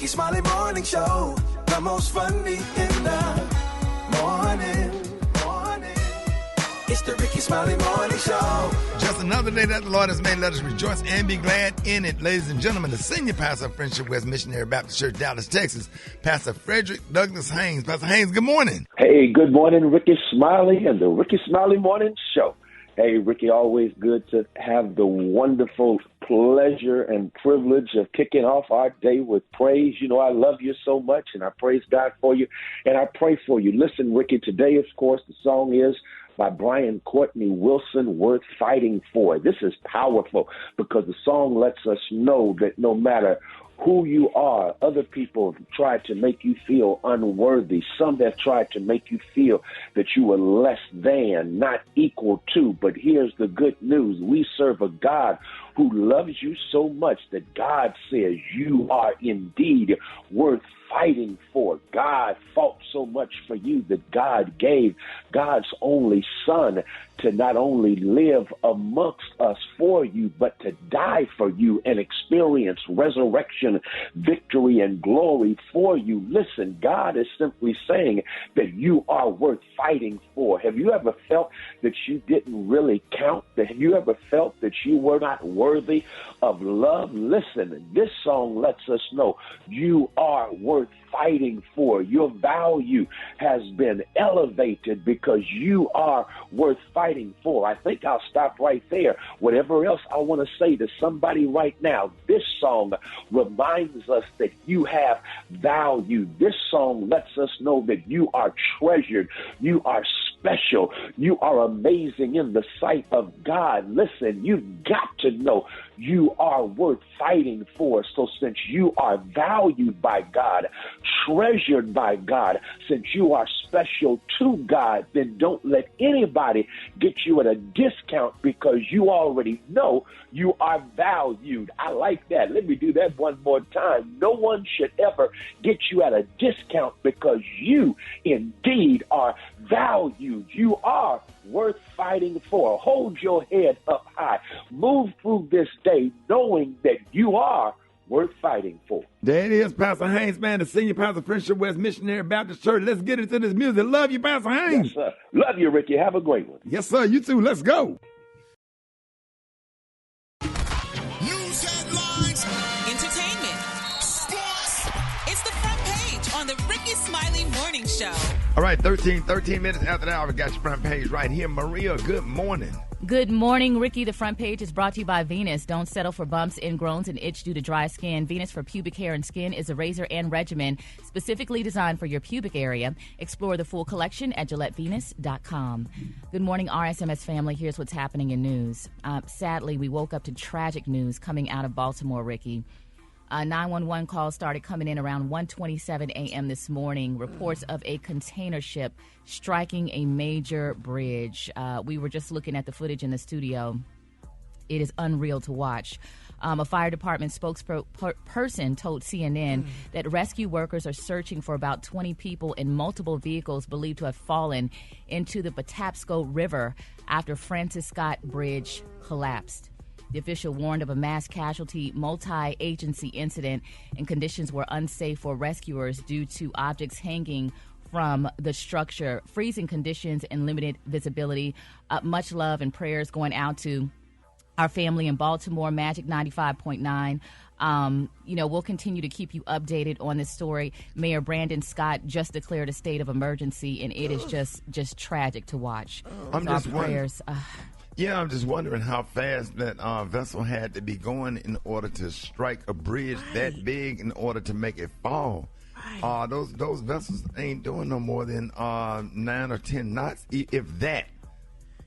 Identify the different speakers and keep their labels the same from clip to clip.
Speaker 1: Rickey Smiley Morning Show, the most funny in the morning. It's the Rickey Smiley Morning Show.
Speaker 2: Just another day that the Lord has made. Let us rejoice and be glad in it. Ladies and gentlemen, the senior pastor of Friendship West Missionary Baptist Church, Dallas, Texas, Pastor Frederick Douglass Haynes. Pastor Haynes, good morning.
Speaker 3: Hey, good morning, Rickey Smiley and the Rickey Smiley Morning Show. Hey, Rickey, always good to have the wonderful pleasure and privilege of kicking off our day with praise. You know, I love you so much, and I praise God for you, and I pray for you. Listen, Rickey, today, of course, the song is by Brian Courtney Wilson, Worth Fighting For. This is powerful because the song lets us know that no matter who you are, other people have tried to make you feel unworthy. Some have tried to make you feel that you are less than, not equal to. But here's the good news. We serve a God who loves you so much that God says you are indeed worth fighting for. God fought so much for you that God gave God's only Son to not only live amongst us for you, but to die for you and experience resurrection, victory, and glory for you. Listen, God is simply saying that you are worth fighting for. Have you ever felt that you didn't really count? Have you ever felt that you were not worthy of love? Listen, this song lets us know you are worth fighting for. Your value has been elevated because you are worth fighting for. I think I'll stop right there. Whatever else I want to say to somebody right now, this song reminds us that you have value. This song lets us know that you are treasured. You are special. You are amazing in the sight of God. Listen, you've got to know you are worth fighting for. So since you are valued by God, treasured by God, since you are special to God, then don't let anybody get you at a discount because you already know you are valued. I like that. Let me do that one more time. No one should ever get you at a discount because you indeed are valued. You are worth fighting for. Hold your head up high. Move through this day knowing that you are worth fighting for.
Speaker 2: There it is, Pastor Haynes, man, the senior pastor of Friendship West Missionary Baptist Church. Let's get into this music. Love you, Pastor Haynes.
Speaker 3: Yes, sir. Love you, Rickey. Have a great one.
Speaker 2: Yes, sir. You too. Let's go.
Speaker 4: News headlines,
Speaker 5: entertainment, sports. It's the front page on the Rickey Smiley Morning Show.
Speaker 2: All right, 13 minutes after that, I've got your front page right here. Maria, good morning.
Speaker 6: Good morning, Rickey. The front page is brought to you by Venus. Don't settle for bumps, ingrowns, and itch due to dry skin. Venus for pubic hair and skin is a razor and regimen specifically designed for your pubic area. Explore the full collection at GilletteVenus.com. Good morning, RSMS family. Here's what's happening in news. Sadly, we woke up to tragic news coming out of Baltimore, Rickey. 911 calls started coming in around 1:27 a.m. this morning. Reports of a container ship striking a major bridge. We were just looking at the footage in the studio. It is unreal to watch. A fire department spokesperson told CNN that rescue workers are searching for about 20 people in multiple vehicles believed to have fallen into the Patapsco River after Francis Scott Bridge collapsed. The official warned of a mass casualty, multi-agency incident, and conditions were unsafe for rescuers due to objects hanging from the structure, freezing conditions, and limited visibility. Much love and prayers going out to our family in Baltimore, Magic 95.9. We'll continue to keep you updated on this story. Mayor Brandon Scott just declared a state of emergency, and it is just tragic to watch.
Speaker 2: I'm just
Speaker 6: prayers.
Speaker 2: Yeah, I'm just wondering how fast that vessel had to be going in order to strike a bridge that big in order to make it fall. Those vessels ain't doing no more than 9 or 10 knots, if that.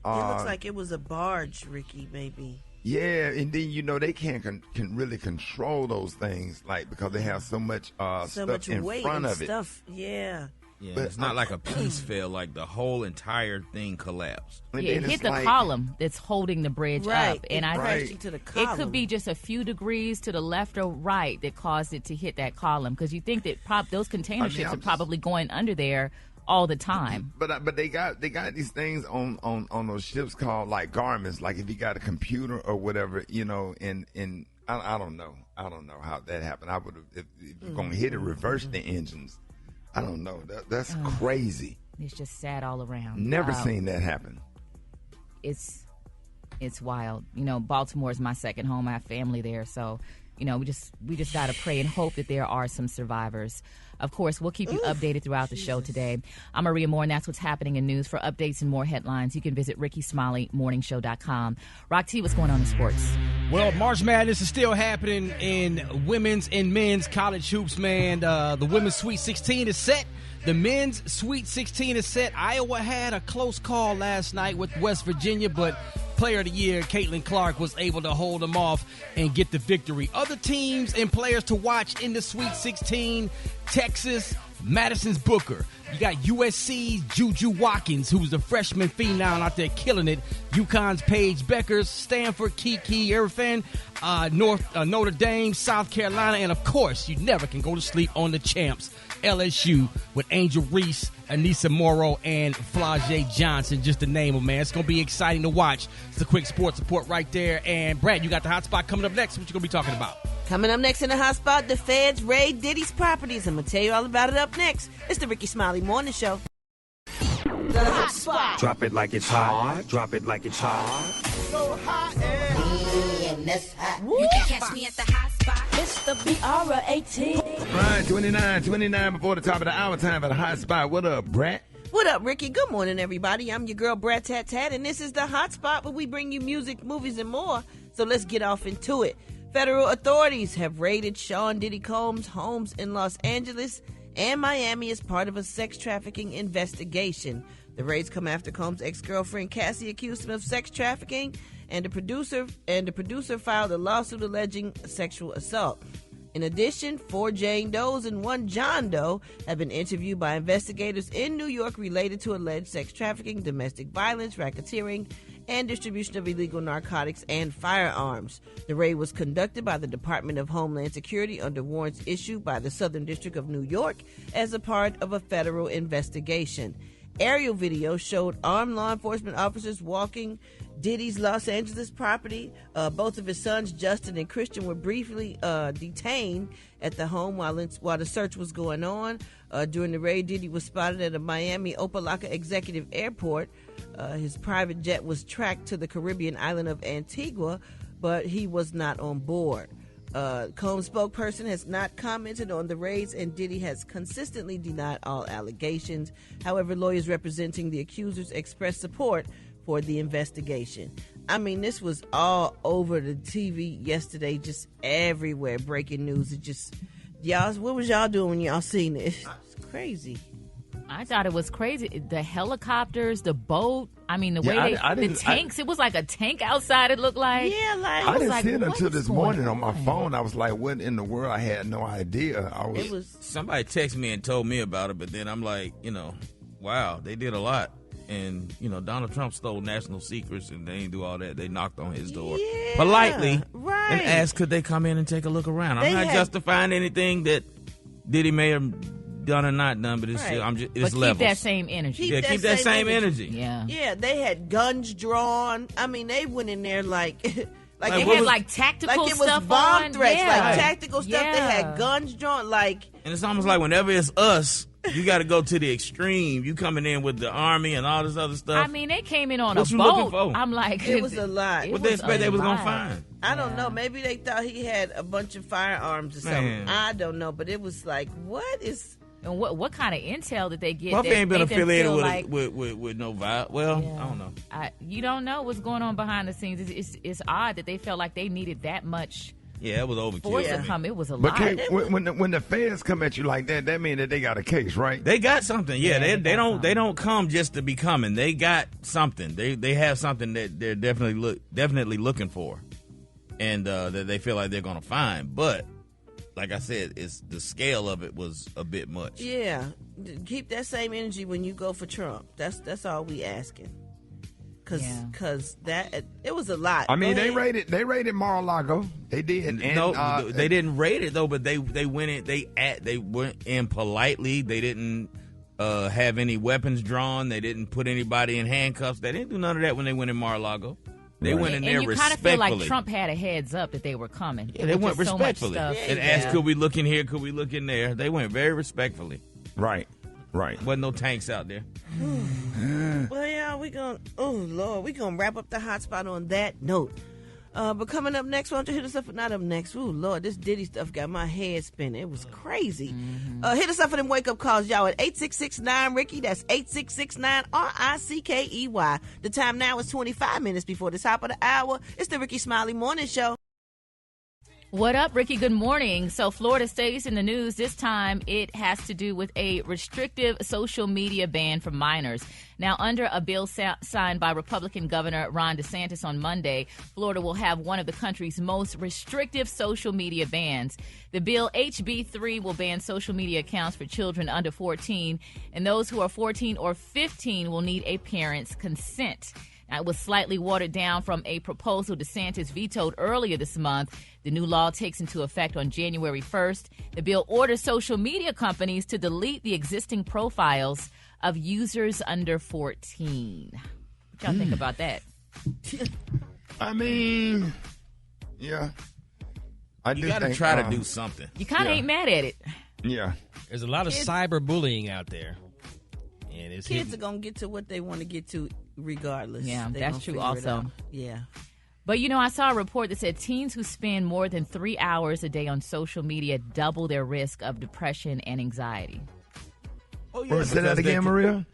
Speaker 7: It looks like it was a barge, Rickey, maybe.
Speaker 2: Yeah, and then they can't really control those things, like because they have so much stuff in
Speaker 7: weight
Speaker 2: front
Speaker 7: and
Speaker 2: of it.
Speaker 7: Stuff. Yeah.
Speaker 4: Yeah, but it's not like a piece fell, like the whole entire thing collapsed.
Speaker 6: Yeah, it hit the column that's holding the bridge up. And
Speaker 7: into the column.
Speaker 6: It could be just a few degrees to the left or right that caused it to hit that column, because you think that those container ships are probably going under there all the time.
Speaker 2: But they got these things on those ships called like garments. Like if you got a computer or whatever, and I don't know. I don't know how that happened. I would have if you're gonna hit it, reverse the engines. I don't know. That's crazy.
Speaker 6: It's just sad all around.
Speaker 2: Never seen that happen.
Speaker 6: It's wild. You know, Baltimore is my second home. I have family there, so you know, we just got to pray and hope that there are some survivors. Of course, we'll keep you updated throughout the show today. I'm Maria Moore, and that's what's happening in news. For updates and more headlines, you can visit RickeySmileyMorningShow.com. Rock T, what's going on in sports?
Speaker 8: Well, March Madness is still happening in women's and men's college hoops, man. The women's Sweet 16 is set. The men's Sweet 16 is set. Iowa had a close call last night with West Virginia, but Player of the Year, Caitlin Clark, was able to hold them off and get the victory. Other teams and players to watch in the Sweet 16, Texas, Madison's Booker. You got USC's Juju Watkins, who's the freshman phenom out there killing it. UConn's Paige Beckers, Stanford, Kiki Irfan, Notre Dame, South Carolina, and of course, you never can go to sleep on the champs, LSU, with Angel Reese, Anissa Morrow, and Flau'jae Johnson, just to name them, man. It's going to be exciting to watch. It's a quick sports report right there. And Brad, you got the hot spot coming up next. What you going to be talking about?
Speaker 7: Coming up next in the hot spot, the feds raid Diddy's properties. I'm going to tell you all about it up next. It's the Rickey Smiley Morning Show. The hot spot.
Speaker 9: Drop it like it's hot. Drop it like it's hot.
Speaker 1: So hot
Speaker 5: You can catch me at the hot spot.
Speaker 10: It's the BR18.
Speaker 2: Right, 29 before the top of the hour. Time for the hot spot. What up, Brat?
Speaker 7: What up, Ricky? Good morning, everybody. I'm your girl, Brat Tat Tat, and this is the hot spot where we bring you music, movies, and more. So let's get off into it. Federal authorities have raided Sean Diddy Combs' homes in Los Angeles and Miami as part of a sex trafficking investigation. The raids come after Combs' ex-girlfriend Cassie accused him of sex trafficking, and the producer filed a lawsuit alleging sexual assault. In addition, 4 Jane Does and 1 John Doe have been interviewed by investigators in New York related to alleged sex trafficking, domestic violence, racketeering, and distribution of illegal narcotics and firearms. The raid was conducted by the Department of Homeland Security under warrants issued by the Southern District of New York as a part of a federal investigation. Aerial video showed armed law enforcement officers walking Diddy's Los Angeles property. Both of his sons, Justin and Christian, were briefly detained at the home while the search was going on. During the raid, Diddy was spotted at a Miami Opa-locka Executive Airport. His private jet was tracked to the Caribbean island of Antigua, but he was not on board. Combs' spokesperson has not commented on the raids, and Diddy has consistently denied all allegations. However, lawyers representing the accusers expressed support for the investigation. I mean, this was all over the TV yesterday, just everywhere, breaking news. It just, y'all, what was y'all doing when y'all seen it? It's crazy.
Speaker 6: I thought it was crazy. The helicopters, the boat. I mean, the way the tanks. It was like a tank outside. It looked like.
Speaker 7: Yeah, like
Speaker 2: I didn't see it until this morning on my phone. I was like, "What in the world?" I had no idea.
Speaker 4: Somebody texted me and told me about it, but then I'm like, wow, they did a lot. And, Donald Trump stole national secrets, and they didn't do all that. They knocked on his door politely and asked, could they come in and take a look around? I'm not justifying anything that Diddy may have done or not done, but it's
Speaker 6: levels. Keep that same energy.
Speaker 4: Keep that same energy.
Speaker 7: Yeah, they had guns drawn. I mean, they went in there like they
Speaker 6: had tactical stuff.
Speaker 7: Like it was bomb threats, tactical stuff. They had guns drawn, and
Speaker 4: it's almost like whenever it's us, you got to go to the extreme. You coming in with the army and all this other stuff.
Speaker 6: I mean, they came in on
Speaker 4: what
Speaker 6: a
Speaker 4: you
Speaker 6: boat.
Speaker 4: Looking for?
Speaker 7: I'm like, it was a lot.
Speaker 4: What they expect they was gonna find?
Speaker 7: I don't know. Maybe they thought he had a bunch of firearms or something. I don't know. But it was like, what is?
Speaker 6: And what kind of intel did they get?
Speaker 4: Well, they ain't been affiliated with no vibe. Well, I don't know.
Speaker 6: You don't know what's going on behind the scenes. It's odd that they felt like they needed that much.
Speaker 4: Yeah, it was overkill.
Speaker 6: Force to come. It was a
Speaker 2: lot.
Speaker 6: But
Speaker 2: when the feds come at you like that means that they got a case, right?
Speaker 4: They got something. Yeah, they don't come just to be coming. They got something. They have something that they're definitely looking for, and that they feel like they're gonna find. But like I said, it's the scale of it was a bit much.
Speaker 7: Yeah, keep that same energy when you go for Trump. That's all we asking. Cause that it was a lot.
Speaker 2: I mean, they raided Mar-a-Lago. They did. And,
Speaker 4: they didn't raid it though, but they went in. They went in politely. They didn't have any weapons drawn. They didn't put anybody in handcuffs. They didn't do none of that when they went in Mar-a-Lago. They went in there
Speaker 6: and you kind of feel
Speaker 4: respectfully.
Speaker 6: like Trump had a heads up that they were coming.
Speaker 4: Yeah, they went
Speaker 6: Just so much
Speaker 4: respectfully
Speaker 6: stuff.
Speaker 4: and asked, could we look in here? Could we look in there? They went very respectfully.
Speaker 2: Right.
Speaker 4: Wasn't no tanks out there.
Speaker 7: Well, yeah, we gonna wrap up the hot spot on that note. But coming up next, why don't you hit us up? Not up next. Ooh, Lord, this Diddy stuff got my head spinning. It was crazy. Hit us up for them wake-up calls, y'all, at 866-9-RICKY. That's 866-9-RICKEY. The time now is 25 minutes before the top of the hour. It's the Rickey Smiley Morning Show.
Speaker 6: What up, Ricky? Good morning. So Florida stays in the news. This time it has to do with a restrictive social media ban for minors. Now, under a bill signed by Republican Governor Ron DeSantis on Monday, Florida will have one of the country's most restrictive social media bans. The bill, HB 3, will ban social media accounts for children under 14, and those who are 14 or 15 will need a parent's consent. Now, it was slightly watered down from a proposal DeSantis vetoed earlier this month. The new law takes into effect on January 1st. The bill orders social media companies to delete the existing profiles of users under 14. What y'all think about that?
Speaker 2: I mean, yeah.
Speaker 4: You got to try to do something.
Speaker 6: You kind of ain't mad at it.
Speaker 2: Yeah.
Speaker 8: There's a lot of cyberbullying out there. And
Speaker 7: Kids are going to get to what they want to get to regardless.
Speaker 6: Yeah,
Speaker 7: They
Speaker 6: that's
Speaker 7: gonna
Speaker 6: true
Speaker 7: figure it
Speaker 6: also.
Speaker 7: out. Yeah.
Speaker 6: But, you know, I saw a report that said teens who spend more than 3 hours a day on social media double their risk of depression and anxiety.
Speaker 4: Oh, yeah.
Speaker 2: Say that again, Maria?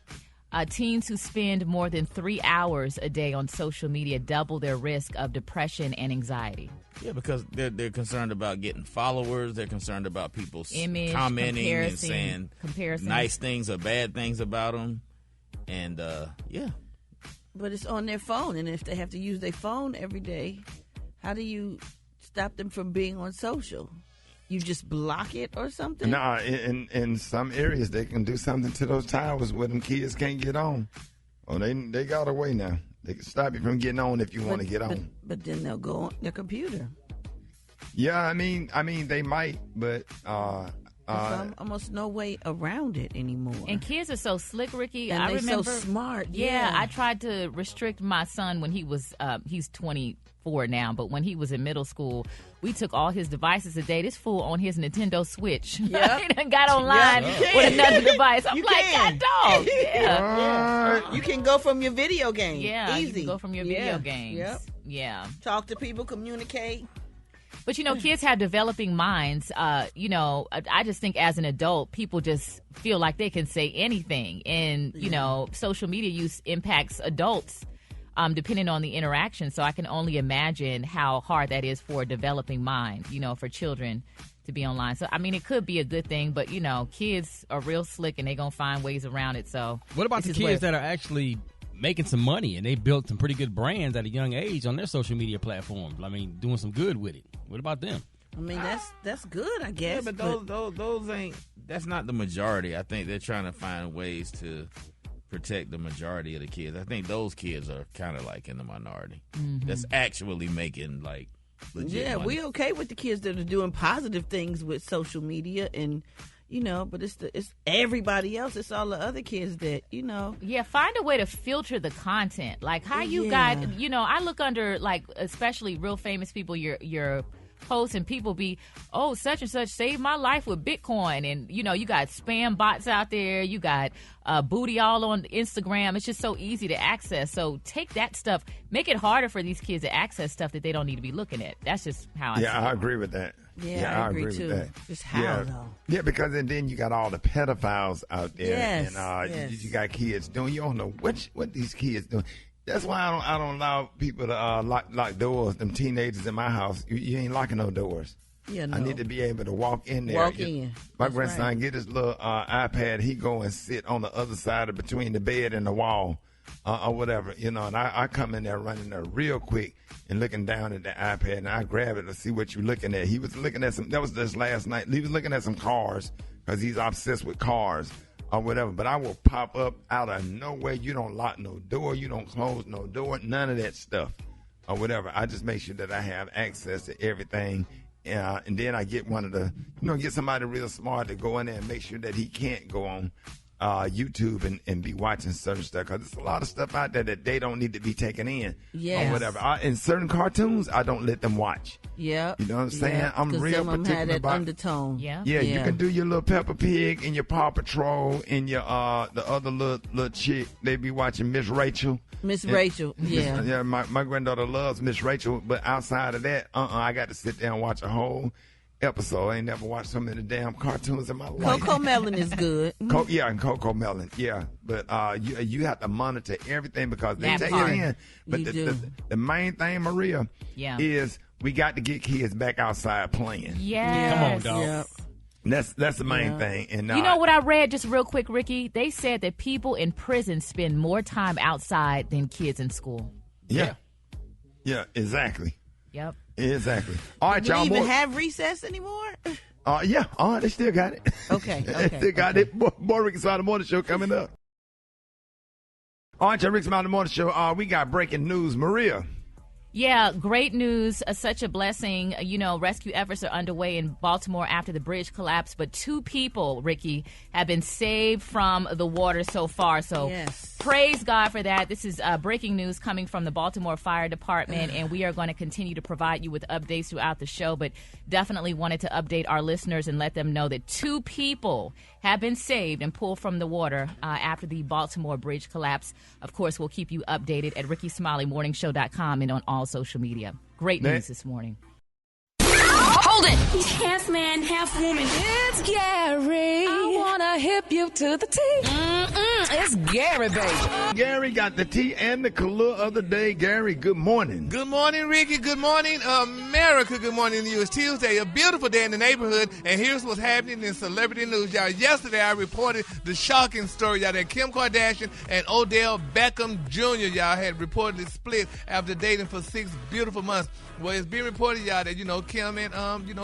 Speaker 6: Teens who spend more than 3 hours a day on social media double their risk of depression and anxiety.
Speaker 4: Yeah, because they're concerned about getting followers. They're concerned about people
Speaker 6: Image,
Speaker 4: commenting and saying
Speaker 6: comparisons.
Speaker 4: nice things or bad things about them. And, yeah.
Speaker 7: But it's on their phone, and if they have to use their phone every day, how do you stop them from being on social? You just block it or something?
Speaker 2: Nah, in some areas they can do something to those towers where them kids can't get on. Oh, they got a way now. They can stop you from getting on if you want to get on.
Speaker 7: But then they'll go on their computer.
Speaker 2: Yeah, I mean they might, but
Speaker 7: There's almost no way around it anymore.
Speaker 6: And kids are so slick, Ricky.
Speaker 7: And
Speaker 6: I
Speaker 7: they're
Speaker 6: remember,
Speaker 7: so smart.
Speaker 6: Yeah, I tried to restrict my son when he was, he's 24 now, but when he was in middle school, we took all his devices a day. This fool on his Nintendo Switch.
Speaker 7: Yep.
Speaker 6: He done got online with another device. I'm
Speaker 7: You
Speaker 6: like,
Speaker 7: can.
Speaker 6: God dog. Yeah.
Speaker 7: You can go from your video game.
Speaker 6: Yeah,
Speaker 7: Easy.
Speaker 6: you can go from your video games.
Speaker 7: Yep.
Speaker 6: Yeah.
Speaker 7: Talk to people, communicate.
Speaker 6: But, you know, kids have developing minds. You know, I just think as an adult, people just feel like they can say anything. And, you know, social media use impacts adults depending on the interaction. So I can only imagine how hard that is for a developing mind, you know, for children to be online. So, I mean, it could be a good thing. But, you know, kids are real slick and they're going to find ways around it. So
Speaker 8: what about the kids that are actually making some money and they built some pretty good brands at a young age on their social media platforms? I mean, doing some good with it. What about them?
Speaker 7: I mean, that's good, I guess.
Speaker 4: Yeah, but those ain't. That's not the majority. I think they're trying to find ways to protect the majority of the kids. I think those kids are kind of like in the minority.
Speaker 6: Mm-hmm.
Speaker 4: That's actually making like legit money.
Speaker 7: We okay with the kids that are doing positive things with social media and. You know, but it's everybody else. It's all the other kids that, you know.
Speaker 6: Yeah, find a way to filter the content. Like how you guys, you know, I look under, like, especially real famous people, your posts, and people be, oh, such and such saved my life with Bitcoin. And, you know, you got spam bots out there. You got booty all on Instagram. It's just so easy to access. So take that stuff. Make it harder for these kids to access stuff that they don't need to be looking at. That's just how I see it.
Speaker 2: I agree with that.
Speaker 7: Yeah, I agree
Speaker 2: with
Speaker 7: too.
Speaker 2: that.
Speaker 7: Just how, though?
Speaker 2: Yeah, because then you got all the pedophiles out there.
Speaker 7: Yes,
Speaker 2: And you got kids doing, you don't know what these kids doing. That's why I don't allow people to lock doors. Them teenagers in my house, you ain't locking no doors.
Speaker 7: Yeah, no.
Speaker 2: I need to be able to walk in there.
Speaker 7: Walk in.
Speaker 2: My
Speaker 7: That's
Speaker 2: grandson
Speaker 7: right.
Speaker 2: get his little iPad. He go and sit on the other side of between the bed and the wall. Or whatever, you know, and I come in there running there real quick and looking down at the iPad, and I grab it to see what you're looking at. He was looking at that was just last night. He was looking at some cars because he's obsessed with cars or whatever. But I will pop up out of nowhere. You don't lock no door. You don't close no door. None of that stuff or whatever. I just make sure that I have access to everything. And then I get get somebody real smart to go in there and make sure that he can't go on YouTube and be watching certain stuff because there's a lot of stuff out there that they don't need to be taken in or whatever. In certain cartoons, I don't let them watch.
Speaker 7: Yeah,
Speaker 2: you know what I'm saying?
Speaker 7: Yeah,
Speaker 2: I'm real particular about
Speaker 7: undertone.
Speaker 2: Yeah, you can do your little Peppa Pig and your Paw Patrol and your the other little chick. They be watching Miss Rachel.
Speaker 7: Rachel, yeah.
Speaker 2: Yeah, my granddaughter loves Miss Rachel, but outside of that, I got to sit down and watch a whole episode. I ain't never watched so many damn cartoons in my life.
Speaker 7: Coco Melon is good.
Speaker 2: And Coco Melon, yeah. But you have to monitor everything because they take it in. But the main thing, Maria, is we got to get kids back outside playing.
Speaker 6: Yes.
Speaker 8: Come on, dog.
Speaker 7: Yep.
Speaker 2: That's the main thing. And
Speaker 6: you know what I read just real quick, Ricky? They said that people in prison spend more time outside than kids in school.
Speaker 2: Yeah, exactly.
Speaker 6: Yep.
Speaker 2: Exactly. All right, y'all.
Speaker 7: Do we even have recess anymore?
Speaker 2: Yeah. They still got it.
Speaker 7: Okay.
Speaker 2: They still got it. More Rickey Smiley Morning Show coming up. All right, y'all. Rickey Smiley Morning Show. We got breaking news. Maria.
Speaker 6: Yeah, great news. Such a blessing. You know, rescue efforts are underway in Baltimore after the bridge collapsed, but 2 people, Ricky, have been saved from the water so far. So praise God for that. This is breaking news coming from the Baltimore Fire Department, and we are going to continue to provide you with updates throughout the show, but definitely wanted to update our listeners and let them know that 2 people have been saved and pulled from the water after the Baltimore bridge collapse. Of course, we'll keep you updated at RickySmileyMorningShow.com and on all social media. Great news this morning.
Speaker 10: Hold it. He's half man, half woman. It's Gary. I wanna hip you to the T. It's Gary, baby.
Speaker 2: Gary got the tea and the color of the day. Gary, good morning.
Speaker 11: Good morning, Ricky. Good morning, America. Good morning to you. It's Tuesday, a beautiful day in the neighborhood, and here's what's happening in celebrity news, y'all. Yesterday, I reported the shocking story, y'all, that Kim Kardashian and Odell Beckham Jr., y'all, had reportedly split after dating for 6 beautiful months. Well, it's being reported, y'all, that, Kim and,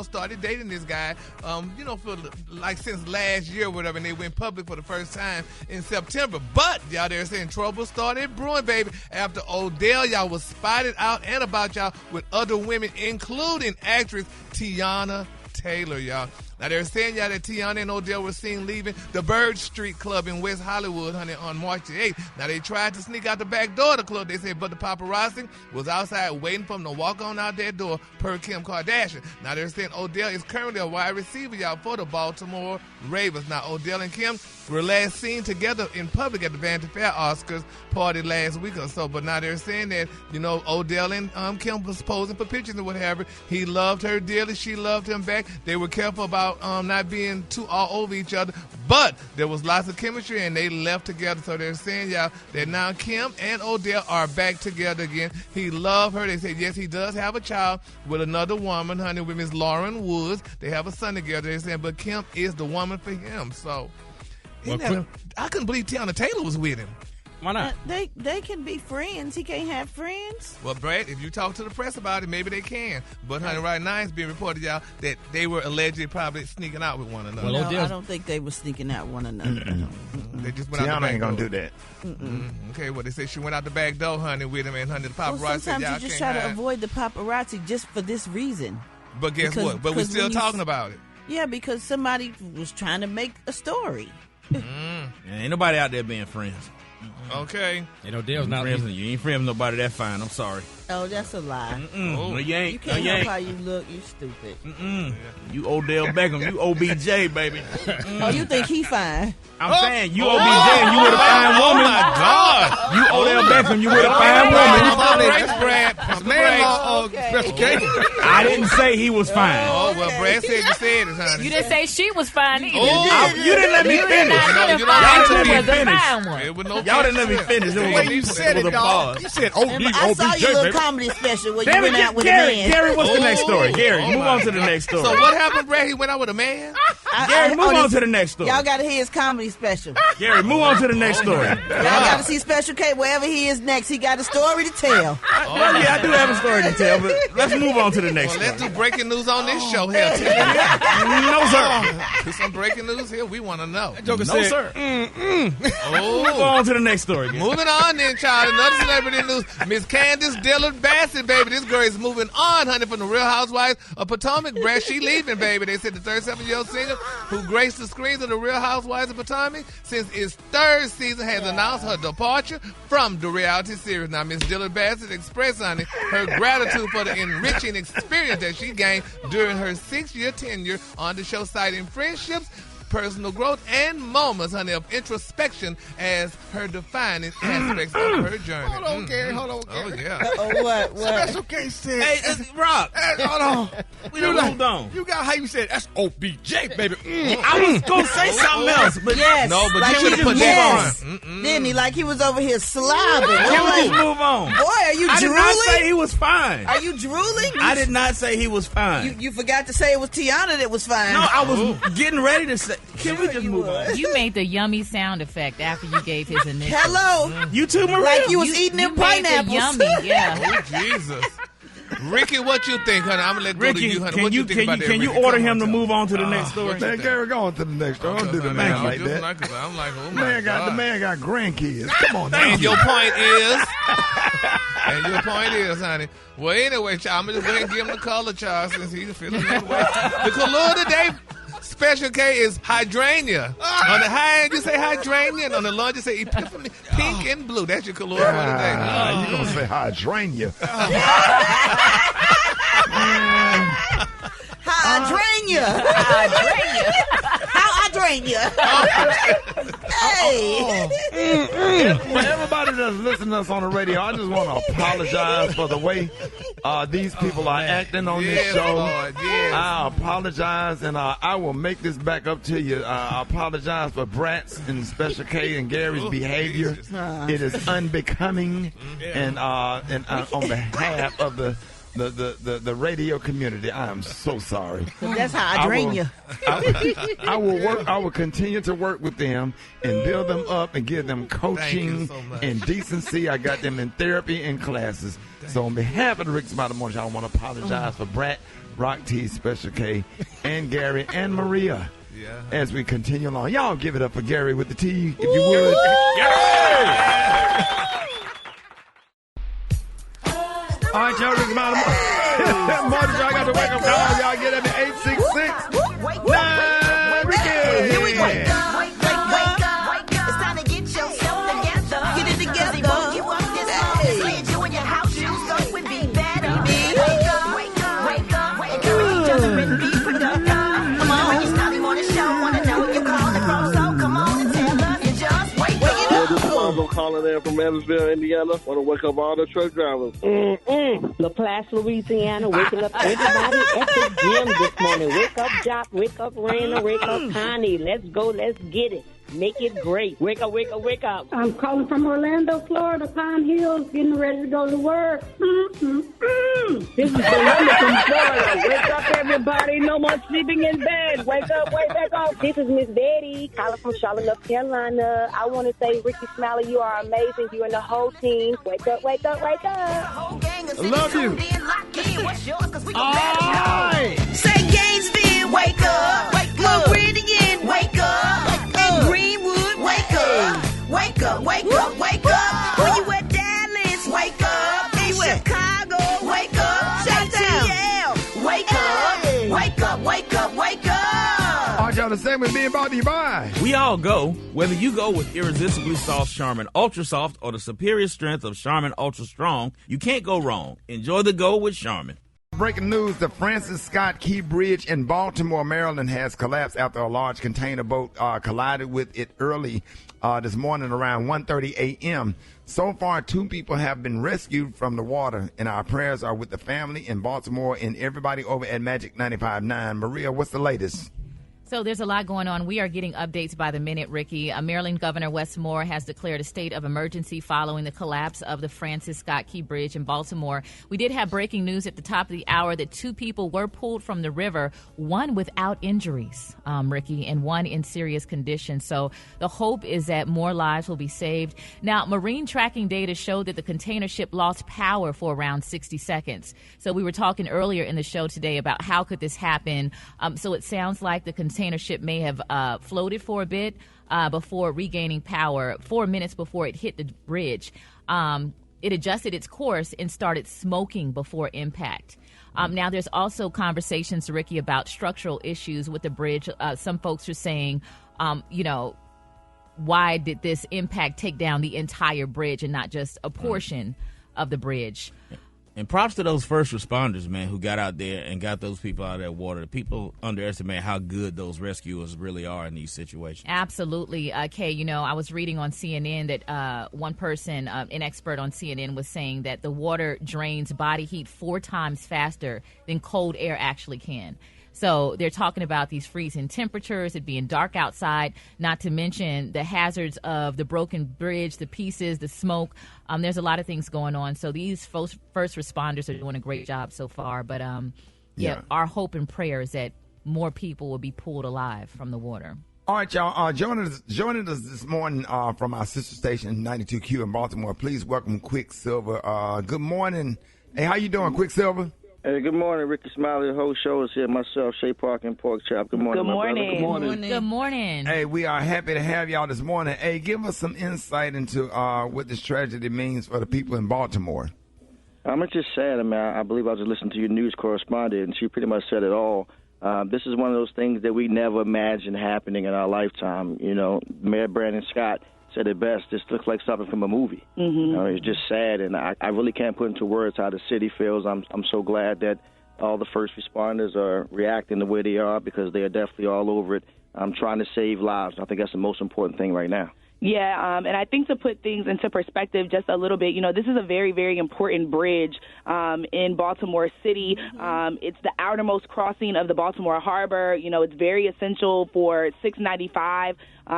Speaker 11: started dating this guy, for like since last year or whatever, and they went public for the first time in September. But, y'all, they're saying trouble started brewing, baby, after Odell, y'all, was spotted out and about, y'all, with other women, including actress Tiana Taylor, y'all. Now, they're saying, y'all, that Tiana and Odell were seen leaving the Bird Street Club in West Hollywood, honey, on March the 8th. Now, they tried to sneak out the back door of the club, they said, but the paparazzi was outside waiting for them to walk on out that door, per Kim Kardashian. Now, they're saying Odell is currently a wide receiver, y'all, for the Baltimore Ravens. Now, Odell and Kim were last seen together in public at the Vanity Fair Oscars party last week or so, but now they're saying that, Odell and Kim was posing for pictures and whatever. He loved her dearly. She loved him back. They were careful about not being too all over each other, but there was lots of chemistry and they left together. So they're saying, y'all, that now Kim and Odell are back together again. He loved her. They said, yes, he does have a child with another woman, honey, with Miss Lauren Woods. They have a son together. They're saying, but Kim is the woman for him. So I couldn't believe Tiana Taylor was with him.
Speaker 8: Why not?
Speaker 7: They can be friends. He can't have friends.
Speaker 11: Well, Brad, if you talk to the press about it, maybe they can. But, honey, right now it's being reported, y'all, that they were allegedly probably sneaking out with one another.
Speaker 7: Well, no, I don't think they were sneaking out one another.
Speaker 11: They just went out the back
Speaker 2: ain't
Speaker 11: door.
Speaker 2: gonna do that.
Speaker 11: Okay, well, they say she went out the back door, honey, with him, and honey, the paparazzi said,
Speaker 7: sometimes you just try to avoid the paparazzi just for this reason.
Speaker 11: But guess what? But we're still talking about it.
Speaker 7: Yeah, because somebody was trying to make a story.
Speaker 4: Ain't nobody out there being friends.
Speaker 11: Okay.
Speaker 8: Odell's not
Speaker 4: friends. You ain't friends with nobody that fine. I'm sorry.
Speaker 7: Oh, that's a lie.
Speaker 4: No, you ain't.
Speaker 7: You can't help how you look. You stupid.
Speaker 4: You Odell Beckham. You OBJ, baby.
Speaker 7: Oh, you think he fine?
Speaker 4: I'm saying you OBJ and you with a fine woman.
Speaker 11: Oh, my God.
Speaker 4: You Odell Beckham. You with a fine woman.
Speaker 11: Brad.
Speaker 8: Special case.
Speaker 4: I didn't say he was fine.
Speaker 11: Oh, well, Brad said you said it, honey.
Speaker 6: You didn't say she was fine either.
Speaker 4: You didn't let me finish.
Speaker 6: Y'all didn't let me finish.
Speaker 11: Y'all
Speaker 4: didn't let me finish.
Speaker 8: The way you said it, dog. You said
Speaker 7: I saw your little comedy special where you went out with a man.
Speaker 4: Gary, what's the next story? Gary, move on to the next story.
Speaker 11: So what happened, Brad? He went out with a man?
Speaker 4: Gary, move on to the next story.
Speaker 7: Y'all got to hear his comedy special.
Speaker 4: Gary, move on to the next story.
Speaker 7: Y'all got to see Special K wherever he is next. He got a story to tell.
Speaker 4: Well, yeah, I do have a story to tell, but let's move on to the next
Speaker 11: story.
Speaker 4: Let's
Speaker 11: do breaking news on this show here.
Speaker 4: No, sir.
Speaker 11: There's some breaking news here. We want to know.
Speaker 4: No, sir. Move on to the next story.
Speaker 11: Moving on then, child. Another celebrity news. Miss Candace Dillard Bassett, baby. This girl is moving on, honey, from the Real Housewives of Potomac. Brad, she leaving, baby. They said the 37-year-old singer who graced the screens of The Real Housewives of Potomac since its third season, has announced her departure from the reality series. Now, Miss Dillard Bassett expressed, honey, her gratitude for the enriching experience that she gained during her 6-year tenure on the show, citing friendships, personal growth, and moments, honey, of introspection as her defining aspects of her journey.
Speaker 8: Hold on, Gary. Hold on, Gary.
Speaker 11: Oh, yeah.
Speaker 7: Oh, what?
Speaker 8: Special case said.
Speaker 4: Hey, Rock.
Speaker 8: Hold on.
Speaker 4: We done moved on.
Speaker 8: You got how you said that's OBJ, baby.
Speaker 4: I was going to say something else, but
Speaker 7: Yes.
Speaker 11: No, but
Speaker 7: like
Speaker 11: you should have put
Speaker 7: yes.
Speaker 11: that on.
Speaker 7: Didn't he? Like he was over here slobbing.
Speaker 4: can we
Speaker 7: I'm
Speaker 4: just
Speaker 7: like,
Speaker 4: move on?
Speaker 7: boy, are you
Speaker 4: I did
Speaker 7: drooling?
Speaker 4: not say he was fine.
Speaker 7: Are you drooling?
Speaker 4: I did not say he was fine.
Speaker 7: You forgot to say it was Tiana that was fine.
Speaker 4: No, I was getting ready to say. Can we just move on?
Speaker 6: You made the yummy sound effect after you gave his initials.
Speaker 7: Hello.
Speaker 4: You too, Maria.
Speaker 7: Like you was eating them
Speaker 6: made the
Speaker 7: pineapples.
Speaker 6: yummy, yeah.
Speaker 11: Oh, Jesus. Ricky, what you think, honey? I'm going to let go to
Speaker 4: Ricky,
Speaker 11: you, honey. What you think about that,
Speaker 4: can you
Speaker 11: Ricky?
Speaker 4: order
Speaker 11: Come
Speaker 4: him
Speaker 11: on,
Speaker 4: to
Speaker 11: tell
Speaker 4: move
Speaker 11: me.
Speaker 4: on to the next story?
Speaker 2: Man, Gary, go on to the next one. Don't do the man like that.
Speaker 11: I'm like, oh my
Speaker 2: The
Speaker 11: God.
Speaker 2: man got grandkids. Come on now.
Speaker 11: And your point is, honey. Well, anyway, child, I'm going to go ahead and give him the color, child, since he's feeling that way. The color today, Special K, is hydrangea. On the high end, you say hydrangea, and on the low, you say epiphany, pink and blue. That's your color for today.
Speaker 2: You gonna say hydrangea?
Speaker 7: Hydrangea. How hydrangea? Hey.
Speaker 2: For everybody that's listening to us on the radio, I just want to apologize for the way these people are acting on this
Speaker 11: Yes,
Speaker 2: show.
Speaker 11: Lord, yes.
Speaker 2: I apologize, and I will make this back up to you. I apologize for Brat's and Special K and Gary's behavior. It is unbecoming, and on behalf of the radio community, I am so sorry.
Speaker 7: That's hydrangea.
Speaker 2: I will work. I will continue to work with them and build them up and give them coaching
Speaker 11: so much.
Speaker 2: and decency. I got them in therapy and classes. So on behalf of the Rickey Smiley Morning Show, I want to apologize for Brat, Rock T, Special K, and Gary and Maria.
Speaker 11: Yeah.
Speaker 2: As we continue along, y'all give it up for Gary with the T, if you would. All right, y'all, Rickey Smiley Morning Show. I got to wake up call. Y'all get at the 866. Nah, Ricky.
Speaker 7: Here we go.
Speaker 5: Wake up. It's time to get yourself together.
Speaker 7: Get it together.
Speaker 5: You up this long. Just lead you in your house shoes, so it be better. Wake up. Encourage each other and be productive. Come on. Rickey Smiley Morning Show. Wanna know what you call the pro, so come on and tell us. And just wake up.
Speaker 12: Yeah, this is Lonzo calling in from Evansville, Indiana. Want to wake up all the truck drivers.
Speaker 13: Laplace, Louisiana, waking up everybody at the gym this morning. Wake up, Jock. Wake up, Raina. Wake up, Connie. Let's go. Let's get it. Make it great. Wake up, wake up, wake up.
Speaker 14: I'm calling from Orlando, Florida, Pine Hills, getting ready to go to work. This is Belinda from Florida. Wake up, everybody. No more sleeping in bed. Wake up, wake up.
Speaker 13: This is Miss Betty, calling from Charlotte, North Carolina. I want to say, Rickey Smiley, you are amazing. You and the whole team. Wake up, wake up, wake up.
Speaker 2: I love you.
Speaker 7: All right. Say Gainesville, wake up. Meridian, wake up. And Greenwood, wake up. Wake up, wake up, wake up. When you at Dallas, wake up. In Chicago, wake up. ATL, wake up. Wake up, wake up, wake up.
Speaker 2: All right, y'all, the segment being brought to you by.
Speaker 4: We all go, whether you go with irresistibly soft Charmin Ultra Soft or the superior strength of Charmin Ultra Strong, you can't go wrong. Enjoy the go with Charmin.
Speaker 2: Breaking news, the Francis Scott Key Bridge in Baltimore, Maryland has collapsed after a large container boat collided with it early this morning around 1:30 a.m. So far, 2 people have been rescued from the water, and our prayers are with the family in Baltimore and everybody over at Magic 95.9. Maria, what's the latest?
Speaker 6: So there's a lot going on. We are getting updates by the minute, Ricky. Maryland Governor Wes Moore has declared a state of emergency following the collapse of the Francis Scott Key Bridge in Baltimore. We did have breaking news at the top of the hour that 2 people were pulled from the river, one without injuries, Ricky, and one in serious condition. So the hope is that more lives will be saved. Now, marine tracking data showed that the container ship lost power for around 60 seconds. So we were talking earlier in the show today about how could this happen. So it sounds like the container ship may have floated for a bit before regaining power, 4 minutes before it hit the bridge. It adjusted its course and started smoking before impact. Now, there's also conversations, Ricky, about structural issues with the bridge. Some folks are saying, why did this impact take down the entire bridge and not just a portion of the bridge?
Speaker 4: And props to those first responders, man, who got out there and got those people out of that water. People underestimate how good those rescuers really are in these situations.
Speaker 6: Absolutely. Kay, I was reading on CNN that one person, an expert on CNN, was saying that the water drains body heat 4 times faster than cold air actually can. So they're talking about these freezing temperatures, it being dark outside, not to mention the hazards of the broken bridge, the pieces, the smoke. There's a lot of things going on. So these first responders are doing a great job so far. But, our hope and prayer is that more people will be pulled alive from the water.
Speaker 2: All right, y'all. Joining us this morning from our sister station, 92Q in Baltimore. Please welcome Quicksilver. Good morning. Hey, how you doing, Quicksilver?
Speaker 12: Hey, good morning, Rickey Smiley. The whole show is here. Myself, Shea Park, and Pork Chop. Good morning,
Speaker 6: Good
Speaker 12: my brother.
Speaker 6: morning.
Speaker 12: Good morning.
Speaker 6: Good morning.
Speaker 2: Hey, we are happy to have y'all this morning. Hey, give us some insight into what this tragedy means for the people in Baltimore.
Speaker 12: It's just sad. I believe I was just listening to your news correspondent, and she pretty much said it all. This is one of those things that we never imagined happening in our lifetime. Mayor Brandon Scott said it best. This looks like something from a movie. It's just sad, and I really can't put into words how the city feels. I'm so glad that all the first responders are reacting the way they are, because they are definitely all over it. I'm trying to save lives. I think that's the most important thing right now.
Speaker 15: Yeah, and I think to put things into perspective just a little bit, this is a very, very important bridge in Baltimore City. It's the outermost crossing of the Baltimore Harbor. It's very essential for 695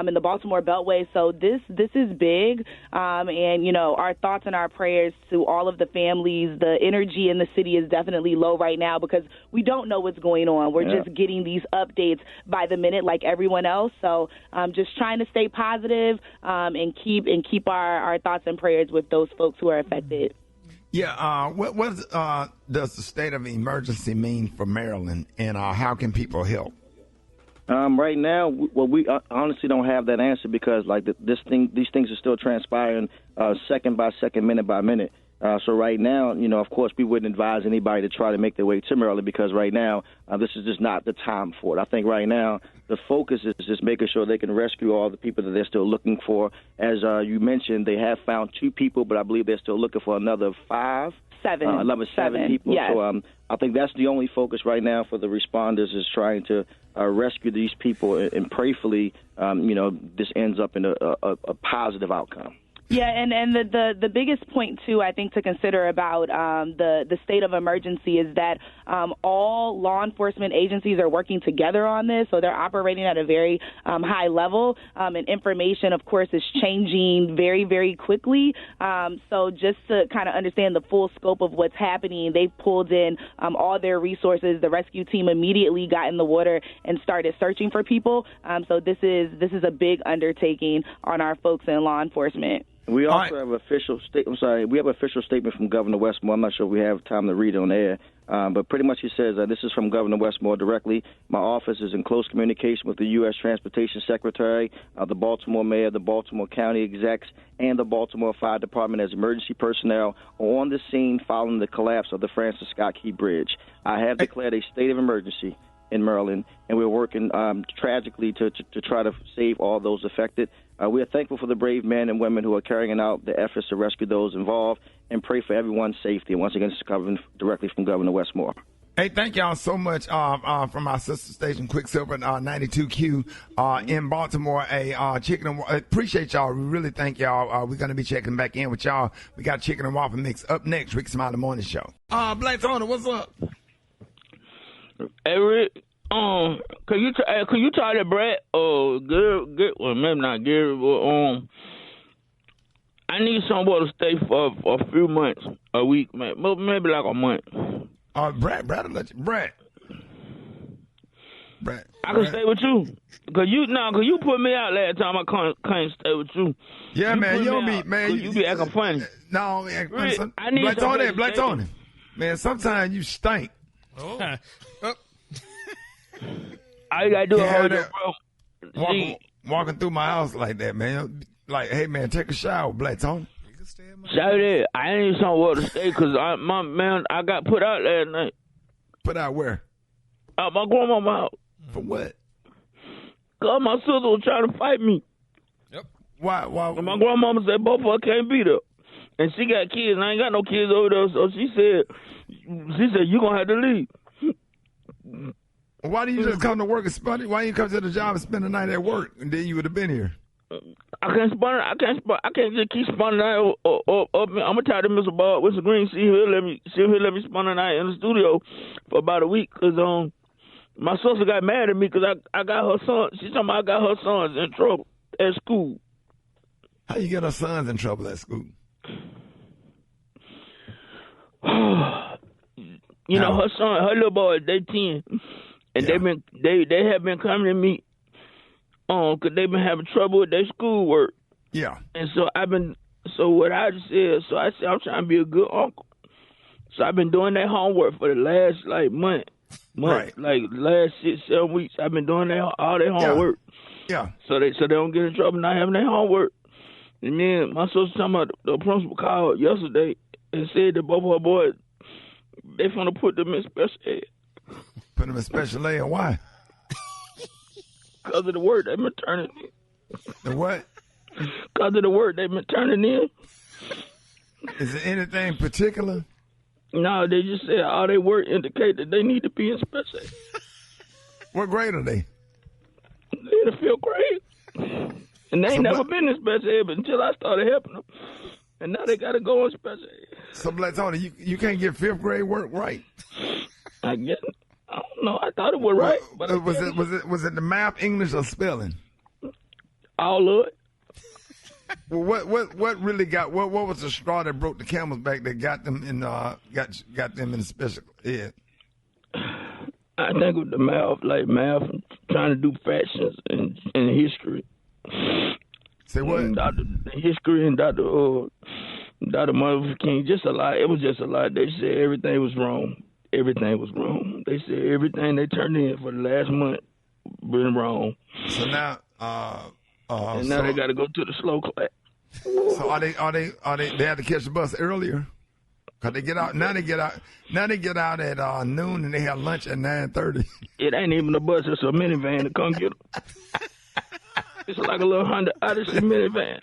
Speaker 15: in the Baltimore Beltway. So this is big, and our thoughts and our prayers to all of the families. The energy in the city is definitely low right now because we don't know what's going on. We're just getting these updates by the minute like everyone else. So just trying to stay positive and keep our thoughts and prayers with those folks who are affected.
Speaker 2: Yeah, what does the state of emergency mean for Maryland, and how can people help?
Speaker 12: Right now, we honestly don't have that answer because these things are still transpiring second by second, minute by minute. So right now, of course, we wouldn't advise anybody to try to make their way to Maryland because right now, this is just not the time for it. I think right now the focus is just making sure they can rescue all the people that they're still looking for. As you mentioned, they have found 2 people, but I believe they're still looking for another 7 people.
Speaker 15: Yes.
Speaker 12: So I think that's the only focus right now for the responders is trying to rescue these people and prayerfully, this ends up in a positive outcome.
Speaker 15: Yeah, and the biggest point, too, I think, to consider about the state of emergency is that all law enforcement agencies are working together on this, so they're operating at a very high level, and information, of course, is changing very, very quickly. So just to kind of understand the full scope of what's happening, they pulled in all their resources. The rescue team immediately got in the water and started searching for people. So this is a big undertaking on our folks in law enforcement.
Speaker 12: We also have official we have official statement from Governor Westmore. I'm not sure if we have time to read it on air, but pretty much he says this is from Governor Westmore directly. My office is in close communication with the U.S. Transportation Secretary, the Baltimore Mayor, the Baltimore County execs, and the Baltimore Fire Department as emergency personnel are on the scene following the collapse of the Francis Scott Key Bridge. I have declared a state of emergency in Maryland, and we're working tragically to try to save all those affected. We are thankful for the brave men and women who are carrying out the efforts to rescue those involved and pray for everyone's safety. And once again, this is coming directly from Governor Westmore.
Speaker 2: Hey, thank y'all so much from our sister station, Quicksilver, 92Q in Baltimore. Chicken and appreciate y'all. We really thank y'all. We're going to be checking back in with y'all. We got chicken and waffle mix up next. Rickey Smiley Morning Show. Black Tony, what's up?
Speaker 16: Hey, Rick. Could you try that bread? Good. Well, maybe not good, but I need somewhere to stay for a few months, a week, maybe like a month.
Speaker 2: Brad, Brad.
Speaker 16: I can stay with you. Cause you put me out last time. I can't stay with you.
Speaker 2: Yeah, man, you don't be, man.
Speaker 16: You be acting funny.
Speaker 2: No,
Speaker 16: Rick, I need
Speaker 2: Black Tony. Man, sometimes you stink.
Speaker 16: Oh. All you gotta do is hold your bro.
Speaker 2: Walking through my house like that, man. Like, hey, man, take a shower, Black Tony.
Speaker 16: Saturday, I need somewhere to stay because I got put out last night.
Speaker 2: Put out where?
Speaker 16: Out my grandmama's house.
Speaker 2: For what?
Speaker 16: Because my sister was trying to fight me.
Speaker 8: Yep.
Speaker 2: Why?
Speaker 16: And my grandmama said both of us can't be there. And she got kids, and I ain't got no kids over there, so she said, you're going to have to leave.
Speaker 2: Why do you just come to work and spend it? Why you come to the job and spend the night at work, and then you would have been here?
Speaker 16: I can't just keep spending the night up. I'm gonna tell Mr. Bob, Mr. Green, see if he'll let me spend the night in the studio for about a week. Cause my sister got mad at me because I got her son. She talking about I got her sons in trouble at school.
Speaker 2: How you get her sons in trouble at school?
Speaker 16: You know, her son, her little boy, they 10, and they have been coming to me, cause they've been having trouble with their schoolwork.
Speaker 2: Yeah.
Speaker 16: And so I said, I'm trying to be a good uncle. So I've been doing their homework for the last month,
Speaker 2: right.
Speaker 16: like last 6-7 weeks. I've been doing all their homework.
Speaker 2: Yeah.
Speaker 16: So they don't get in trouble not having their homework. And then my sister talking about the principal called yesterday and said that both of her boys, they finna put them in special ed.
Speaker 2: Put them in special ed? Why?
Speaker 16: Because of the work they've been turning in.
Speaker 2: The what?
Speaker 16: Because of the work they've been turning in.
Speaker 2: Is there anything particular?
Speaker 16: No, they just said all their work indicate that they need to be in special ed.
Speaker 2: What grade are they?
Speaker 16: They in the 5th grade. And they ain't never been in special ed but until I started helping them. And now they got to go in special ed.
Speaker 2: So, Black Tony, you can't get 5th grade work right.
Speaker 16: I guess. I don't know. I thought it was right. But
Speaker 2: was it the math, English, or spelling?
Speaker 16: All of it.
Speaker 2: Well, what really what was the straw that broke the camel's back that got them in got them in special ed?
Speaker 16: I think with the math and trying to do factions and history.
Speaker 2: Say what?
Speaker 16: And history and Dr. Martin King, just a lot. It was just a lot. They said everything was wrong. Everything was wrong. They said everything they turned in for the last month been wrong.
Speaker 2: So now,
Speaker 16: and now they got to go to the slow class.
Speaker 2: So are they have to catch the bus earlier? Cause they get out now. They get out at noon and they have lunch at 9:30.
Speaker 16: It ain't even a bus. It's a minivan to come get them. It's like a little Honda Odyssey minivan.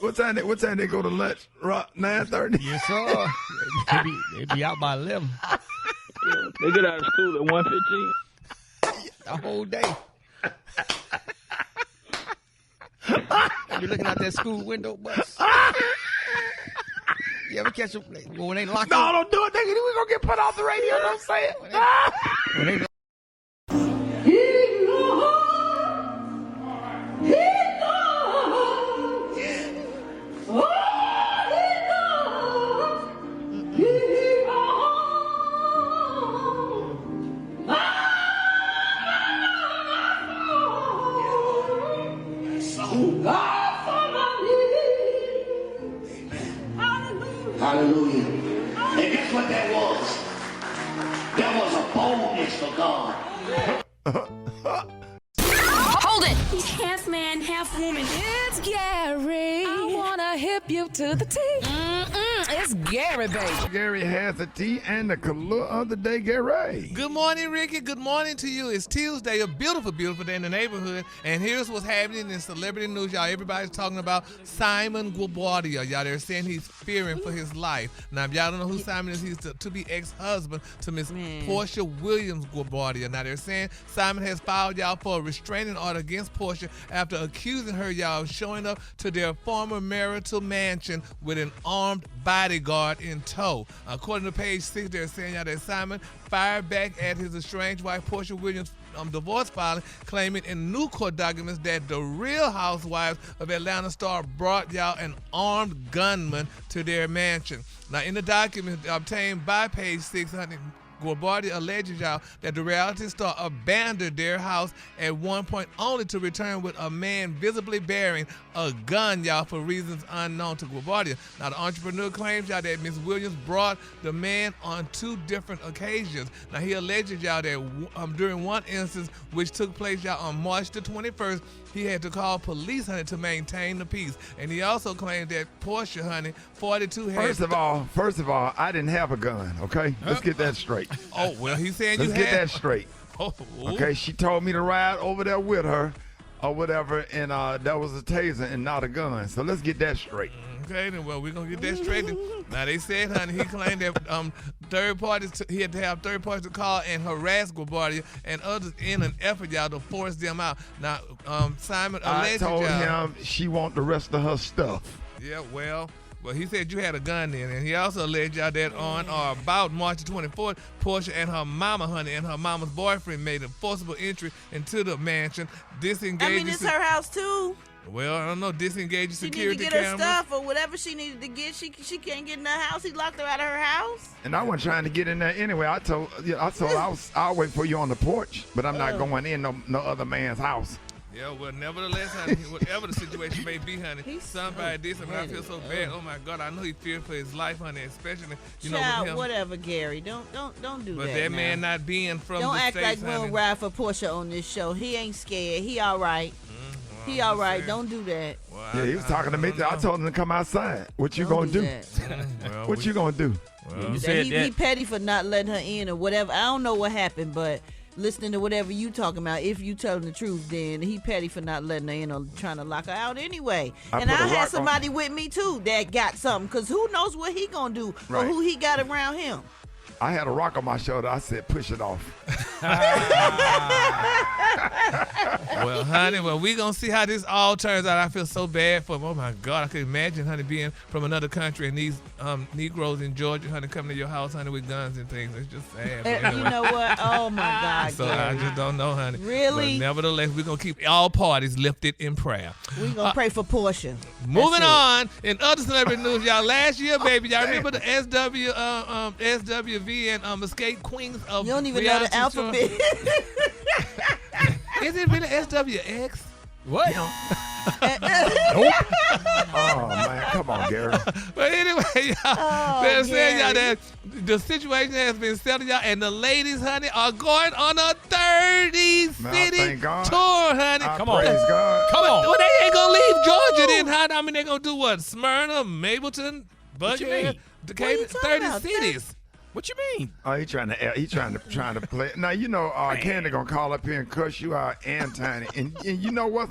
Speaker 2: What time they go to lunch? 9:30.
Speaker 8: Yes, sir. They be out by 11.
Speaker 16: Yeah, they get out of school at 1:15.
Speaker 8: The whole day. You're looking out that school window bus. You ever catch them when they lock up?
Speaker 2: No, don't do it, nigga. We gonna get put off the radio. Don't say it.
Speaker 8: When they
Speaker 17: Hallelujah. And guess what that was? That was a boldness for God.
Speaker 10: Hold it! He's half man, half woman. It's Gary. I wanna hip you to the T. It's Gary, baby.
Speaker 2: Gary has the tea and the color of the day, Gary.
Speaker 11: Good morning, Ricky. Good morning to you. It's Tuesday, a beautiful, beautiful day in the neighborhood. And here's what's happening in celebrity news, y'all. Everybody's talking about Simon Guobadia. Y'all, they're saying he's fearing for his life. Now, if y'all don't know who Simon is, he's the to-be ex-husband to Miss Portia Williams Guobadia. Now, they're saying Simon has filed, y'all, for a restraining order against Portia after accusing her, y'all, of showing up to their former marital mansion with an armed bodyguard in tow. According to page 6, they're saying, y'all, that Simon fired back at his estranged wife, Portia Williams, divorce filing, claiming in new court documents that the Real Housewives of Atlanta star brought y'all an armed gunman to their mansion. Now, in the documents obtained by page 600, Guobadia alleges, y'all, that the reality star abandoned their house at one point only to return with a man visibly bearing a gun, y'all, for reasons unknown to Guobadia. Now, the entrepreneur claims, y'all, that Ms. Williams brought the man on 2 different occasions. Now, he alleges, y'all, that during one instance, which took place, y'all, on March the 21st, he had to call police, honey, to maintain the peace. And he also claimed that Portia, honey, 42 had...
Speaker 2: First of all, I didn't have a gun, okay? Let's get that straight.
Speaker 11: Oh, well, he's saying
Speaker 2: Let's
Speaker 11: you
Speaker 2: get
Speaker 11: had.
Speaker 2: that straight.
Speaker 11: Oh,
Speaker 2: Okay, she told me to ride over there with her or whatever, and that was a taser and not a gun. So let's get that straight.
Speaker 11: Okay, then, well, we're going to get that straight. Now, they said, honey, he claimed that third parties, he had to have third parties to call and harass Guardia and others in an effort, y'all, to force them out. Now, Simon alleged,
Speaker 2: I told
Speaker 11: y'all,
Speaker 2: him she want the rest of her stuff.
Speaker 11: Yeah, well, he said you had a gun then, and he also alleged y'all that on or about March 24th, Portia and her mama, honey, and her mama's boyfriend made a forcible entry into the mansion, disengaged.
Speaker 7: It's her house too.
Speaker 11: Well, I don't know, disengaged
Speaker 7: She
Speaker 11: security
Speaker 7: needed to get
Speaker 11: cameras.
Speaker 7: her stuff or whatever she needed to get. She can't get in her house. He locked her out of her house.
Speaker 2: And I wasn't trying to get in there anyway. I told I'll wait for you on the porch, but I'm not going in no other man's house.
Speaker 11: Yeah, well, nevertheless, honey, whatever the situation may be, honey, somebody did something. I feel so bad. Oh my God, I know he feared for his life, honey, especially with him.
Speaker 7: Whatever, Gary. Don't do that.
Speaker 11: But that man not being from
Speaker 7: don't
Speaker 11: the
Speaker 7: act
Speaker 11: States,
Speaker 7: like we don't
Speaker 11: honey.
Speaker 7: ride for Portia on this show. He ain't scared. He all right. He all right. Don't do that.
Speaker 2: Yeah, he was talking to me. I told him to come outside. What you gonna do? What you gonna do?
Speaker 7: He petty for not letting her in or whatever. I don't know what happened, but listening to whatever you talking about, if you telling the truth, then he petty for not letting her in or trying to lock her out anyway. And I had somebody with me too that got something, because who knows what he gonna do or who he got around him.
Speaker 2: I had a rock on my shoulder. I said, push it off.
Speaker 11: Well, honey, we going to see how this all turns out. I feel so bad for him. Oh, my God. I could imagine, honey, being from another country and these Negroes in Georgia, honey, coming to your house, honey, with guns and things. It's just sad.
Speaker 7: You know what? Oh, my God.
Speaker 11: So
Speaker 7: Gary.
Speaker 11: I just don't know, honey.
Speaker 7: Really?
Speaker 11: But nevertheless, we're going to keep all parties lifted in prayer.
Speaker 7: We're going to pray for Portia.
Speaker 11: Moving on, in other celebrity news, y'all, last year, baby, y'all remember the SWV and Escape Queens of
Speaker 7: You don't even know the alphabet.
Speaker 11: Is it really SWX?
Speaker 8: What?
Speaker 2: Nope. Oh, man. Come on, Gary.
Speaker 11: But anyway, y'all, they're saying, y'all, that the situation has been settled, y'all, and the ladies, honey, are going on a 30-city tour, honey.
Speaker 2: Come on. God.
Speaker 11: Come on. Well, they ain't going to leave Georgia then, honey. I mean, they're going to do what? Smyrna, Mableton, Buckhead, Decatur, 30 cities.
Speaker 8: What you mean?
Speaker 2: Oh, he trying to play. Now you know, Candy gonna call up here and cuss you out, and Tiny, and you know what?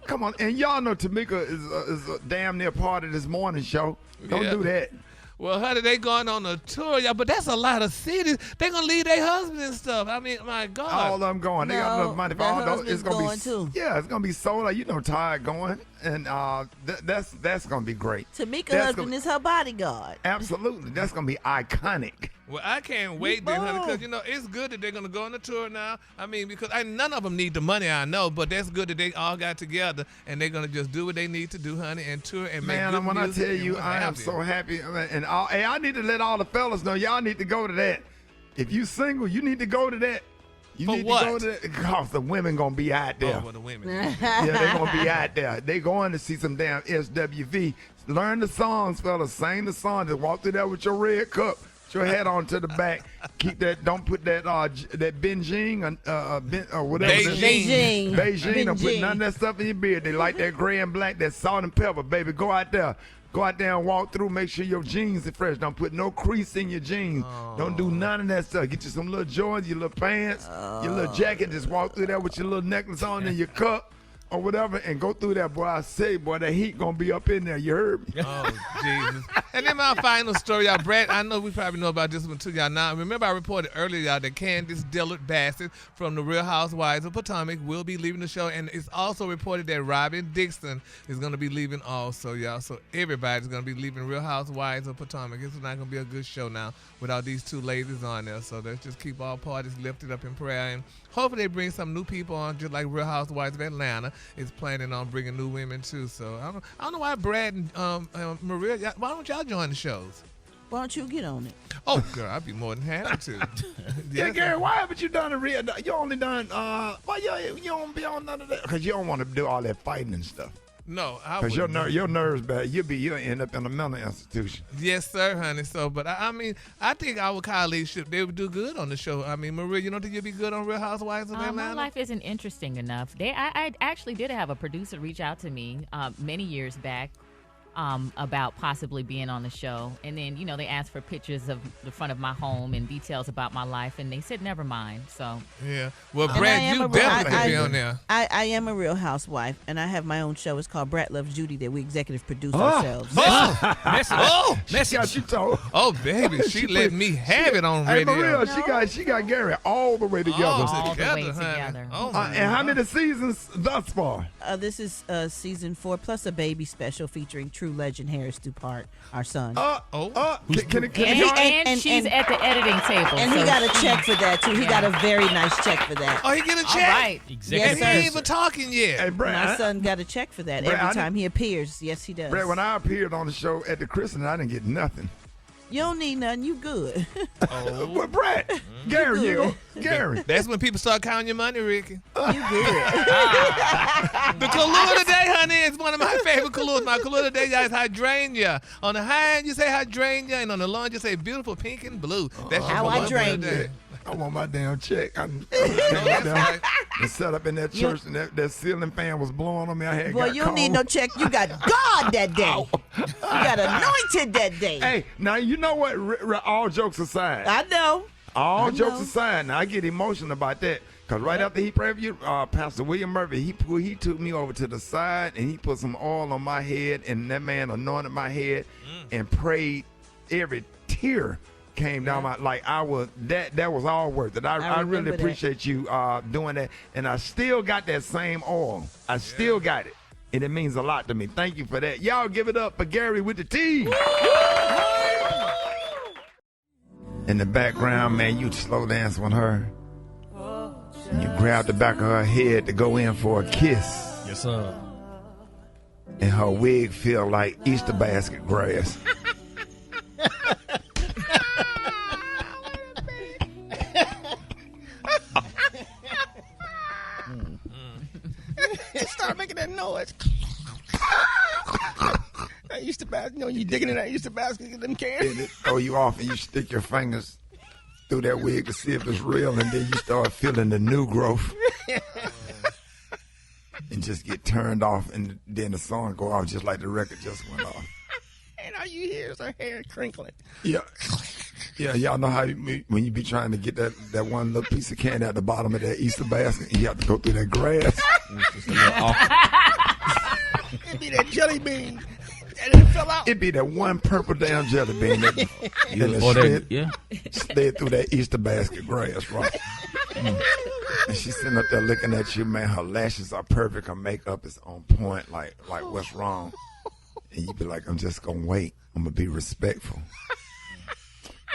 Speaker 2: Come on, and y'all know Tamika is a damn near part of this morning show. Don't do that.
Speaker 11: Well, honey, they going on a tour, y'all, but that's a lot of cities. They gonna leave their husbands and stuff. I mean, my God.
Speaker 2: All of them going. They got enough money for all those. It's gonna be
Speaker 7: too.
Speaker 2: Yeah, it's gonna be sold out. You know, Ty going, and that's gonna be great.
Speaker 7: Tamika's husband is her bodyguard.
Speaker 2: Absolutely, that's gonna be iconic.
Speaker 11: Well, I can't wait then, honey, because, you know, it's good that they're going to go on the tour now. I mean, because none of them need the money, I know, but that's good that they all got together and they're going to just do what they need to do, honey, and tour and make good
Speaker 2: when
Speaker 11: music.
Speaker 2: I tell you, I am so happy. And hey, I need to let all the fellas know, y'all need to go to that. If you single, you need to go to that. You
Speaker 11: For
Speaker 2: need
Speaker 11: what?
Speaker 2: to go to that because the women going to be out there.
Speaker 11: Oh, well, the women.
Speaker 2: Yeah, they're going to be out there. They going to see some damn SWV. Learn the songs, fellas. Sing the song. Just walk through there with your red cup. Put your head on to the back. Keep that. Don't put that Beijing or whatever. Beijing. Don't put none of that stuff in your beard. They like that gray and black, that salt and pepper, baby. Go out there. Go out there and walk through. Make sure your jeans are fresh. Don't put no crease in your jeans. Don't do none of that stuff. Get you some little joints, your little pants, your little jacket. Just walk through there with your little necklace on and your cup or whatever, and go through that, boy. I say, boy, that heat gonna be up in there. You heard me?
Speaker 11: Oh, Jesus. And then my final story, y'all. Brad, I know we probably know about this one too, y'all. Now, remember I reported earlier, y'all, that Candace Dillard Bassett from the Real Housewives of Potomac will be leaving the show, and it's also reported that Robin Dixon is going to be leaving also, y'all. So everybody's going to be leaving Real Housewives of Potomac. It's not going to be a good show now without these two ladies on there. So let's just keep all parties lifted up in prayer, and hopefully they bring some new people on, just like Real Housewives of Atlanta is planning on bringing new women too. So I don't know why Brad and Maria, why don't y'all join the shows?
Speaker 7: Why don't you get on it?
Speaker 11: Oh, girl, I'd be more than happy to.
Speaker 2: Yeah, Gary, why haven't you done a real? You only done why you don't be on none of that? Because you don't want to do all that fighting and stuff.
Speaker 11: No, I
Speaker 2: because
Speaker 11: wouldn't.
Speaker 2: your nerves bad. You'll end up in a mental institution.
Speaker 11: Yes, sir, honey. So, but I mean, I think our colleagues they would do good on the show. I mean, Maria, you don't think you'd be good on Real Housewives of Atlanta?
Speaker 6: My life isn't interesting enough. I actually did have a producer reach out to me many years back. about possibly being on the show. And then, they asked for pictures of the front of my home and details about my life, and they said never mind. So
Speaker 11: yeah. Well, Brad, you definitely be on there.
Speaker 7: I am a real housewife, and I have my own show. It's called Brat Loves Judy that we executive produce ourselves.
Speaker 11: She got you told. Oh, baby, she let me have it on radio.
Speaker 2: Hey, Maria, she got Gary all the way together.
Speaker 6: All the way together.
Speaker 2: And how many seasons thus far?
Speaker 7: This is season 4 plus a baby special featuring true legend Harris Dupart, our son.
Speaker 6: And she's at the editing table.
Speaker 7: And he got a check for that, too. He got a very nice check for that.
Speaker 11: Oh, he get a check?
Speaker 6: All right.
Speaker 11: Exactly. And he ain't even talking yet.
Speaker 2: Hey, Brad,
Speaker 7: my son got a check for that every time he appears. Yes, he does.
Speaker 2: Brad, when I appeared on the show at the christening, I didn't get nothing.
Speaker 7: You don't need nothing. You good.
Speaker 2: Well, Brad, Gary, Gary.
Speaker 11: That's when people start counting your money, Ricky.
Speaker 7: You good.
Speaker 11: The Kahlua today, honey, is one of my favorite Kahluas. My Kahlua today is hydrangea. On the high end, you say hydrangea, and on the low end, you say beautiful pink and blue. That's
Speaker 7: how I drain
Speaker 2: it. I want my damn check. And set up in that church, and that ceiling fan was blowing on me.
Speaker 7: Boy, you don't need no check. You got God that day. You got anointed that day.
Speaker 2: Hey, now you know what? All jokes aside.
Speaker 7: I know.
Speaker 2: All jokes aside, now I get emotional about that. Because right after he prayed for you, Pastor William Murphy, he took me over to the side and he put some oil on my head, and that man anointed my head and prayed. Every tear came down my, like I was, that was all worth it. I really appreciate you doing that. And I still got that same oil. I still got it. And it means a lot to me. Thank you for that. Y'all give it up for Gary with the T. In the background, man, you slow dance with her. And you grab the back of her head to go in for a kiss.
Speaker 8: Yes, sir.
Speaker 2: And her wig feel like Easter basket grass.
Speaker 8: Start making that noise. That Easter basket, you digging in that Easter basket, get them cans.
Speaker 2: And it throw you off, and you stick your fingers through that wig to see if it's real, and then you start feeling the new growth. And just get turned off, and then the song go off just like the record just went off.
Speaker 8: And all you hear is her hair crinkling.
Speaker 2: Yeah. Yeah, y'all know how when you be trying to get that one little piece of candy at the bottom of that Easter basket, and you have to go through that grass.
Speaker 8: It'd be that jelly bean. And it fell out.
Speaker 2: It'd be that one purple damn jelly bean that slid through that Easter basket grass, right? And she's sitting up there looking at you, man. Her lashes are perfect. Her makeup is on point. Like what's wrong? And you be like, I'm just gonna wait. I'm gonna be respectful.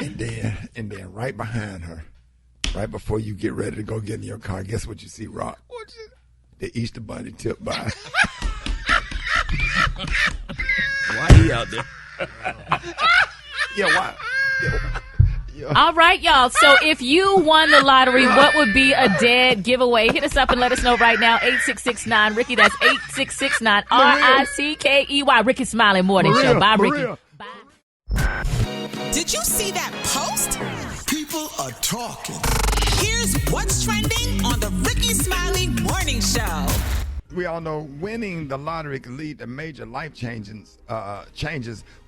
Speaker 2: And then right behind her, right before you get ready to go get in your car, guess what you see, Rock? The Easter Bunny tip by.
Speaker 4: Why he out there?
Speaker 2: Yeah, why? Yeah.
Speaker 6: All right, y'all. So if you won the lottery, what would be a dead giveaway? Hit us up and let us know right now. 8669 Ricky. That's 8669 RICKEY. Rickey Smiley Morning Show. Bye, Ricky. Bye.
Speaker 18: Did you see that post?
Speaker 1: People are talking.
Speaker 18: Here's what's trending on the Rickey Smiley Morning Show.
Speaker 2: We all know winning the lottery can lead to major life changes.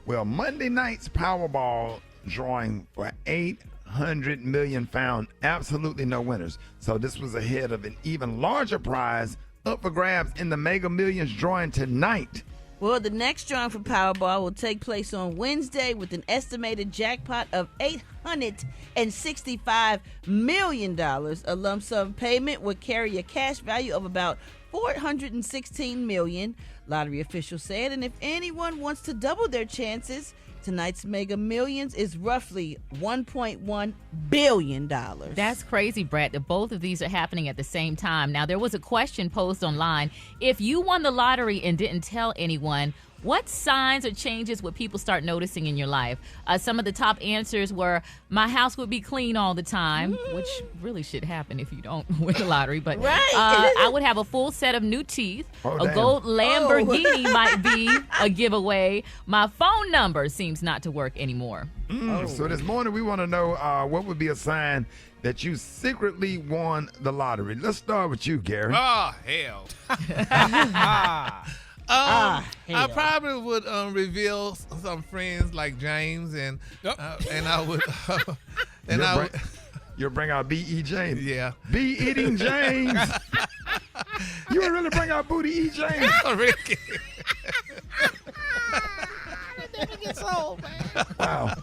Speaker 2: Well, Monday night's Powerball drawing for $800 million found absolutely no winners. So this was ahead of an even larger prize up for grabs in the Mega Millions drawing tonight.
Speaker 7: Well, the next drawing for Powerball will take place on Wednesday with an estimated jackpot of $865 million. A lump sum payment would carry a cash value of about $416 million, lottery officials said. And if anyone wants to double their chances, tonight's Mega Millions is roughly $1.1 billion.
Speaker 6: That's crazy, Brett, that both of these are happening at the same time. Now, there was a question posed online. If you won the lottery and didn't tell anyone, what signs or changes would people start noticing in your life? Some of the top answers were, my house would be clean all the time, which really should happen if you don't win the lottery. But I would have a full set of new teeth. A gold Lamborghini might be a giveaway. My phone number seems not to work anymore.
Speaker 2: So this morning we want to know what would be a sign that you secretly won the lottery. Let's start with you, Gary.
Speaker 11: Oh, hell.
Speaker 7: hell.
Speaker 11: I probably would reveal some friends like James, and I would,
Speaker 2: You'll bring out B.E. James.
Speaker 11: Yeah.
Speaker 2: Be eating James. You would really bring out Booty E. James.
Speaker 11: Ricky.
Speaker 2: Wow.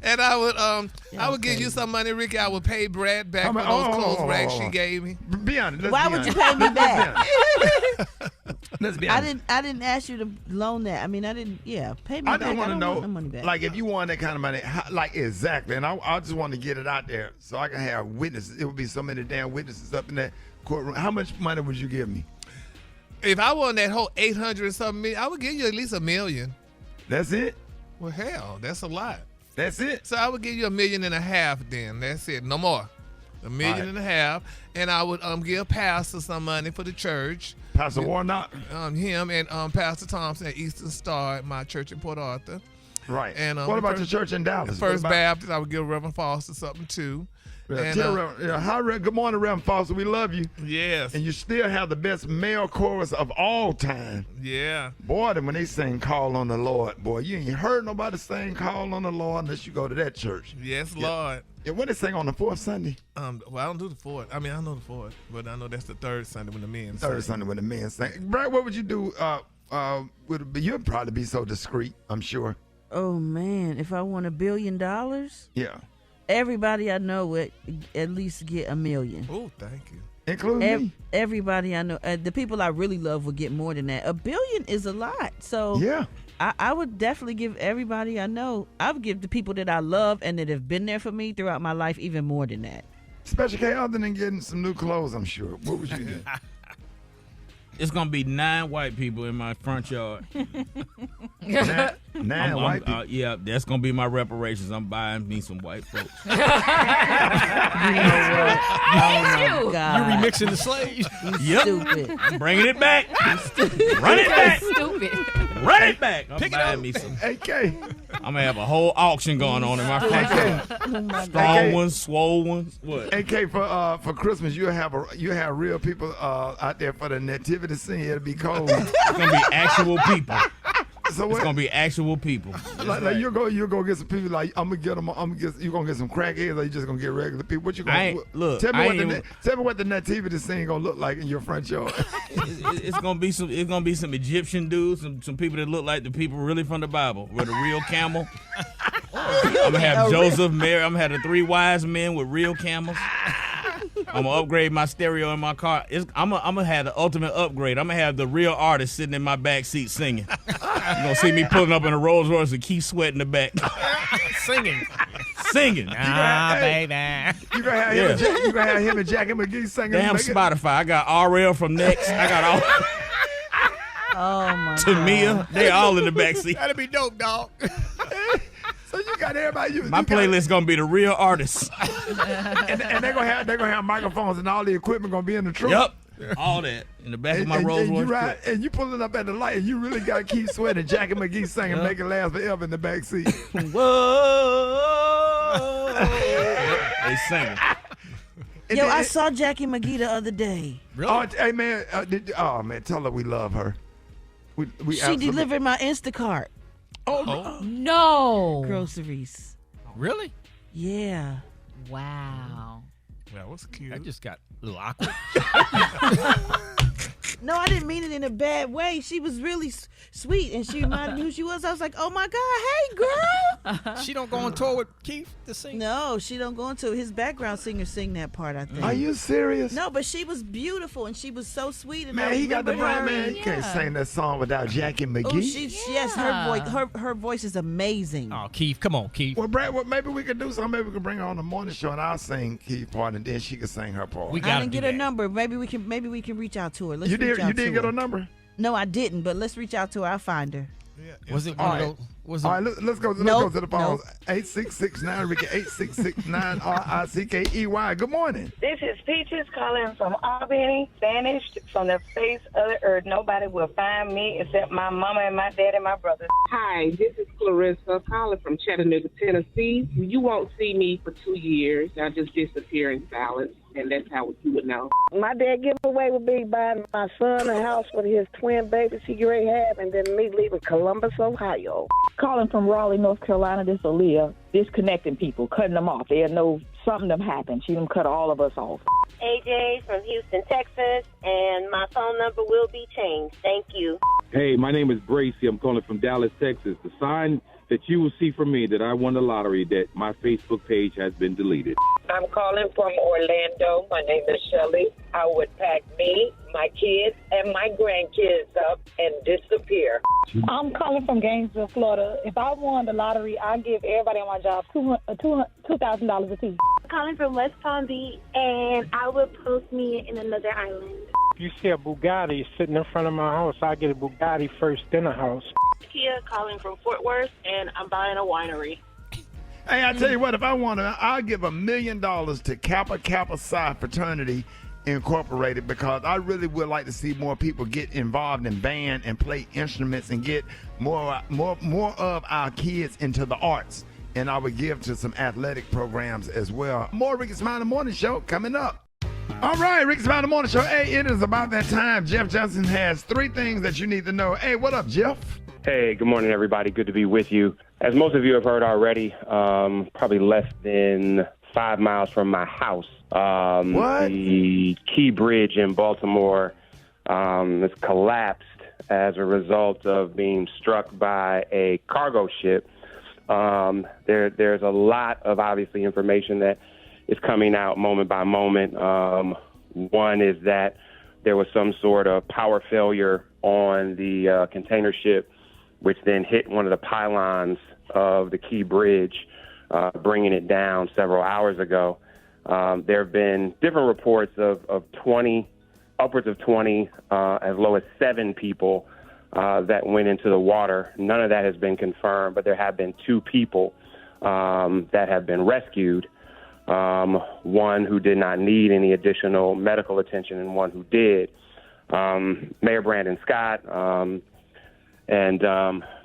Speaker 11: And I would give you some money, Ricky. I would pay Brad back for those clothes rags she gave me.
Speaker 2: Be honest.
Speaker 7: Why would you pay me back?
Speaker 2: Let's be honest.
Speaker 7: I didn't ask you to loan that. I mean, I didn't. Yeah, pay me
Speaker 2: I
Speaker 7: back.
Speaker 2: just want to know,
Speaker 7: the money back.
Speaker 2: like, if you want that kind of money, like exactly. And I just want to get it out there so I can have witnesses. It would be so many damn witnesses up in that courtroom. How much money would you give me?
Speaker 11: If I won that whole 800 something million, I would give you at least $1 million.
Speaker 2: That's it?
Speaker 11: Well, hell, that's a lot.
Speaker 2: That's it?
Speaker 11: So I would give you $1.5 million then. That's it. No more. $1.5 million. And I would give Pastor some money for the church.
Speaker 2: Pastor Warnock?
Speaker 11: Him and Pastor Thompson at Eastern Star at my church in Port Arthur.
Speaker 2: Right.
Speaker 11: And
Speaker 2: what about the church in Dallas?
Speaker 11: First Baptist, I would give Reverend Foster something too.
Speaker 2: Hi, good morning, Reverend Foster. We love you.
Speaker 11: Yes.
Speaker 2: And you still have the best male chorus of all time.
Speaker 11: Yeah.
Speaker 2: Boy, when they sing Call on the Lord, boy, you ain't heard nobody sing Call on the Lord unless you go to that church.
Speaker 11: Yes, Lord.
Speaker 2: Yeah, when they sing on the fourth Sunday?
Speaker 11: Well, I don't do the fourth. I mean, I know the fourth, but I know that's the third Sunday when the men
Speaker 2: sing. Third Sunday when the men sing. Brad, what would you do? You'd probably be so discreet, I'm sure.
Speaker 7: Oh, man. If I won $1 billion? Yeah. Everybody I know would at least get $1 million.
Speaker 11: Oh, thank you.
Speaker 2: Including me?
Speaker 7: Everybody I know, the people I really love would get more than that. $1 billion is a lot. So
Speaker 2: yeah,
Speaker 7: I would definitely give everybody I know. I would give the people that I love and that have been there for me throughout my life even more than that.
Speaker 2: Special K, other than getting some new clothes, I'm sure. What would you do?
Speaker 4: It's gonna be 9 white people in my front yard.
Speaker 2: Nine white people?
Speaker 4: Yeah, that's gonna be my reparations. I'm buying me some white folks.
Speaker 8: You remixing the slaves?
Speaker 4: Yep.
Speaker 7: Stupid.
Speaker 4: Bringing it back. Run it back.
Speaker 6: Stupid.
Speaker 4: Run it back. I'm
Speaker 2: Pick
Speaker 4: buying me some.
Speaker 2: AK.
Speaker 4: I'm gonna have a whole auction going on in my front yard. Strong ones, swole ones. What?
Speaker 2: AK, for Christmas, you have real people out there for the nativity scene. It'll be cold.
Speaker 4: It's gonna be actual people.
Speaker 2: So
Speaker 4: it's gonna be actual people.
Speaker 2: Like you go get some people. Like you gonna get some crackheads, or you just gonna get regular people? What you gonna
Speaker 4: look?
Speaker 2: Tell me what the nativity scene gonna look like in your front yard.
Speaker 4: It's gonna be some Egyptian dudes, some people that look like the people really from the Bible, with a real camel. I'm gonna have Joseph, Mary. I'm gonna have the 3 wise men with real camels. I'm gonna upgrade my stereo in my car. I'm gonna have the ultimate upgrade. I'm gonna have the real artist sitting in my back seat singing. You're gonna see me pulling up in a Rolls Royce and Keith Sweat in the back.
Speaker 8: Singing.
Speaker 4: Baby.
Speaker 2: You gonna have him and Jackie McGee singing.
Speaker 4: Damn Spotify. I got RL from Next. I got all.
Speaker 7: Oh my
Speaker 4: Tamia. They all in the back seat.
Speaker 8: That'd be dope, dog.
Speaker 2: So you got everybody.
Speaker 4: My playlist gonna be the real artists.
Speaker 2: and they're gonna have microphones and all the equipment gonna be in the truck.
Speaker 4: Yep. All that in the back of my Rolls Royce.
Speaker 2: And you pulling up at the light, and you really got Keith Sweat and Jackie McGee singing "Make It Last Forever" in the back seat.
Speaker 4: Whoa! They singing.
Speaker 7: Yo, I saw Jackie McGee the other day.
Speaker 2: Really? Oh, hey man, man, tell her we love her.
Speaker 7: She delivered my Instacart.
Speaker 6: Oh no!
Speaker 7: Groceries.
Speaker 8: Really?
Speaker 7: Yeah.
Speaker 6: Wow.
Speaker 11: That was cute.
Speaker 8: I just got a little awkward.
Speaker 7: No, I didn't mean it in a bad way. She was really sweet, and she reminded me who she was. I was like, oh, my God, hey, girl.
Speaker 8: She don't go on tour with Keith to sing?
Speaker 7: No, she don't go on tour. His background singer sing that part, I think.
Speaker 2: Are you serious?
Speaker 7: No, but she was beautiful, and she was so sweet. And
Speaker 2: man, he got the right man. You can't sing that song without Jackie McGee.
Speaker 7: Yes, her voice is amazing.
Speaker 8: Oh, Keith, come on, Keith.
Speaker 2: Well, Brad, maybe we could do something. Maybe we could bring her on the morning show, and I'll sing Keith's part, and then she can sing her part.
Speaker 7: I didn't get her number. Maybe we can reach out to her.
Speaker 2: You did get her number?
Speaker 7: No, I didn't. But let's reach out to her. I'll find her.
Speaker 8: Yeah. Was it Was
Speaker 2: All right, let's go to the phones. 8669 Ricky, 8669 RICKEY. Good morning.
Speaker 19: This is Peaches calling from Albany, vanished from the face of the earth. Nobody will find me except my mama and my dad and my brother.
Speaker 20: Hi, this is Clarissa calling from Chattanooga, Tennessee. You won't see me for 2 years. I'll just disappear in silence, and that's how you would know.
Speaker 19: My dad giveaway would be buying my son a house with his twin babies he already have, and then me leaving Columbus, Ohio.
Speaker 21: Calling from Raleigh, North Carolina, this is Aaliyah. Disconnecting people, cutting them off. They know something done happened. She done cut all of us off.
Speaker 22: AJ from Houston, Texas, and my phone number will be changed. Thank you.
Speaker 23: Hey, my name is Bracy. I'm calling from Dallas, Texas. The sign that you will see from me that I won the lottery, that my Facebook page has been deleted.
Speaker 19: I'm calling from Orlando. My name is Shelley. I would pack me, my kids, and my grandkids up and disappear.
Speaker 21: I'm calling from Gainesville, Florida. If I won the lottery, I'd give everybody on my job $2,000 a piece.
Speaker 24: Calling from West Palm Beach, and I would post me in another island.
Speaker 25: If you see a Bugatti sitting in front of my house, I get a Bugatti first, then a house.
Speaker 26: Kia calling from Fort Worth, and I'm buying a winery.
Speaker 2: Hey, I tell you what, if I want to, I'll give $1 million to Kappa Kappa Psi Fraternity Incorporated, because I really would like to see more people get involved in band and play instruments and get more of our kids into the arts. And I would give to some athletic programs as well. More Rickey Smiley Morning Show coming up. All right, Rickey Smiley Morning Show. Hey, it is about that time. Jeff Johnson has 3 things that you need to know. Hey, what up, Jeff?
Speaker 27: Hey, good morning, everybody. Good to be with you. As most of you have heard already, probably less than 5 miles from my house, the Key Bridge in Baltimore has collapsed as a result of being struck by a cargo ship. There's a lot of, obviously, information that is coming out moment by moment. One is that there was some sort of power failure on the container ship, which then hit one of the pylons of the Key Bridge, bringing it down several hours ago. There have been different reports of 20, upwards of 20, as low as 7 people that went into the water. None of that has been confirmed, but there have been 2 people that have been rescued. One who did not need any additional medical attention and one who did. Mayor Brandon Scott and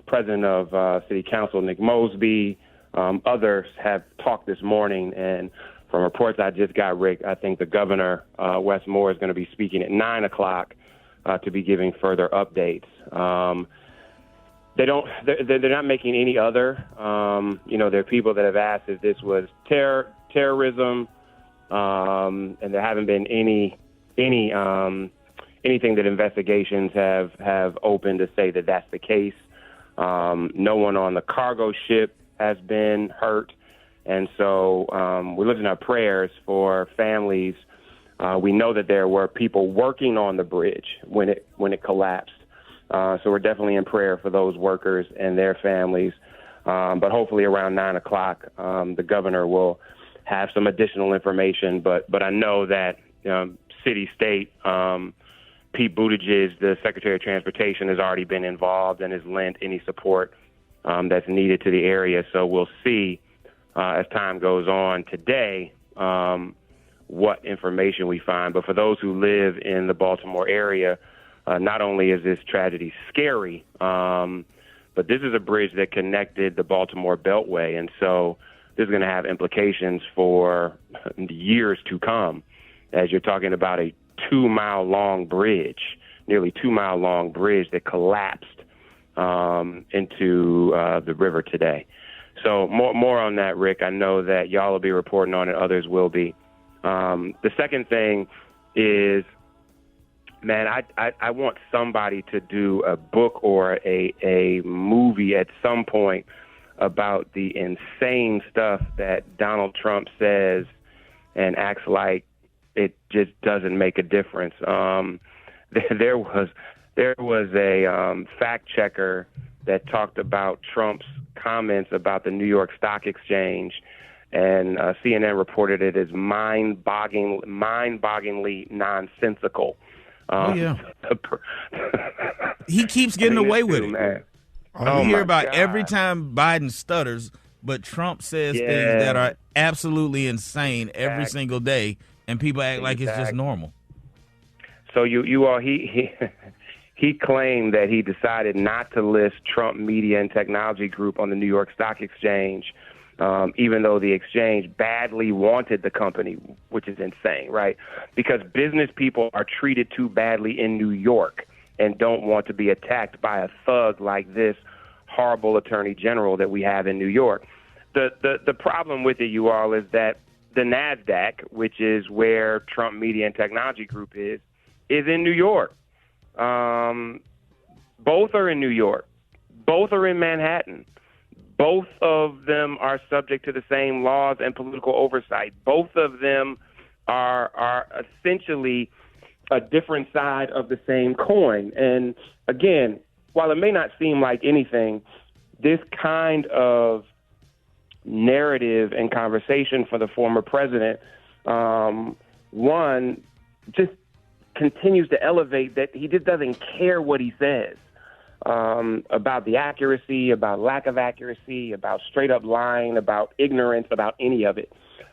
Speaker 27: President of City Council Nick Mosby, others have talked this morning, and from reports I just got, Rick, I think the governor, Wes Moore, is going to be speaking at 9 o'clock to be giving further updates. They're not making any other. There are people that have asked if this was terrorism, and there haven't been anything that investigations have opened to say that that's the case. No one on the cargo ship has been hurt, and so we're lifting our prayers for families. We know that there were people working on the bridge when it collapsed, so we're definitely in prayer for those workers and their families. But hopefully around 9 o'clock, the governor will have some additional information. But I know that city, state, Pete Buttigieg, the Secretary of Transportation, has already been involved and has lent any support that's needed to the area. So we'll see as time goes on today what information we find. But for those who live in the Baltimore area, not only is this tragedy scary, but this is a bridge that connected the Baltimore Beltway. And so this is going to have implications for years to come, as you're talking about a 2-mile-long bridge, nearly 2-mile-long bridge that collapsed into the river today. So more on that, Rick. I know that y'all will be reporting on it. Others will be. The second thing is, man, I want somebody to do a book or a movie at some point about the insane stuff that Donald Trump says and acts like it just doesn't make a difference. There was a fact checker that talked about Trump's comments about the New York Stock Exchange, and CNN reported it as mind-bogglingly nonsensical.
Speaker 4: He keeps getting away with it.
Speaker 27: Man.
Speaker 4: We hear about every time Biden stutters, but Trump says things that are absolutely insane every single day, and people act like it's just normal.
Speaker 27: So you all, he claimed that he decided not to list Trump Media and Technology Group on the New York Stock Exchange, even though the exchange badly wanted the company, which is insane, right? Because business people are treated too badly in New York and don't want to be attacked by a thug like this horrible attorney general that we have in New York. The problem with it, you all, is that the NASDAQ, which is where Trump Media and Technology Group is in New York. Both are in New York. Both are in Manhattan. Both of them are subject to the same laws and political oversight. Both of them are essentially a different side of the same coin. And again, while it may not seem like anything, this kind of narrative and conversation for the former president, one, just continues to elevate that he just doesn't care what he says about the accuracy, about lack of accuracy, about straight up lying, about ignorance, about any of it.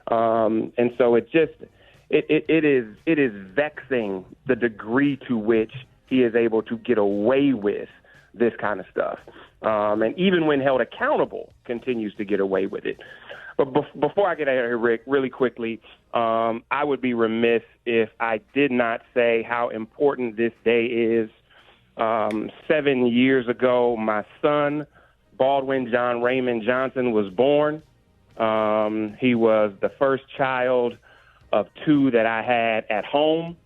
Speaker 27: And so it is vexing the degree to which he is able to get away with this kind of stuff. And even when held accountable, continues to get away with it. But before I get out of here, Rick, really quickly, I would be remiss if I did not say how important this day is. 7 years ago, my son, Baldwin John Raymond Johnson, was born. He was the first child of two that I had at home.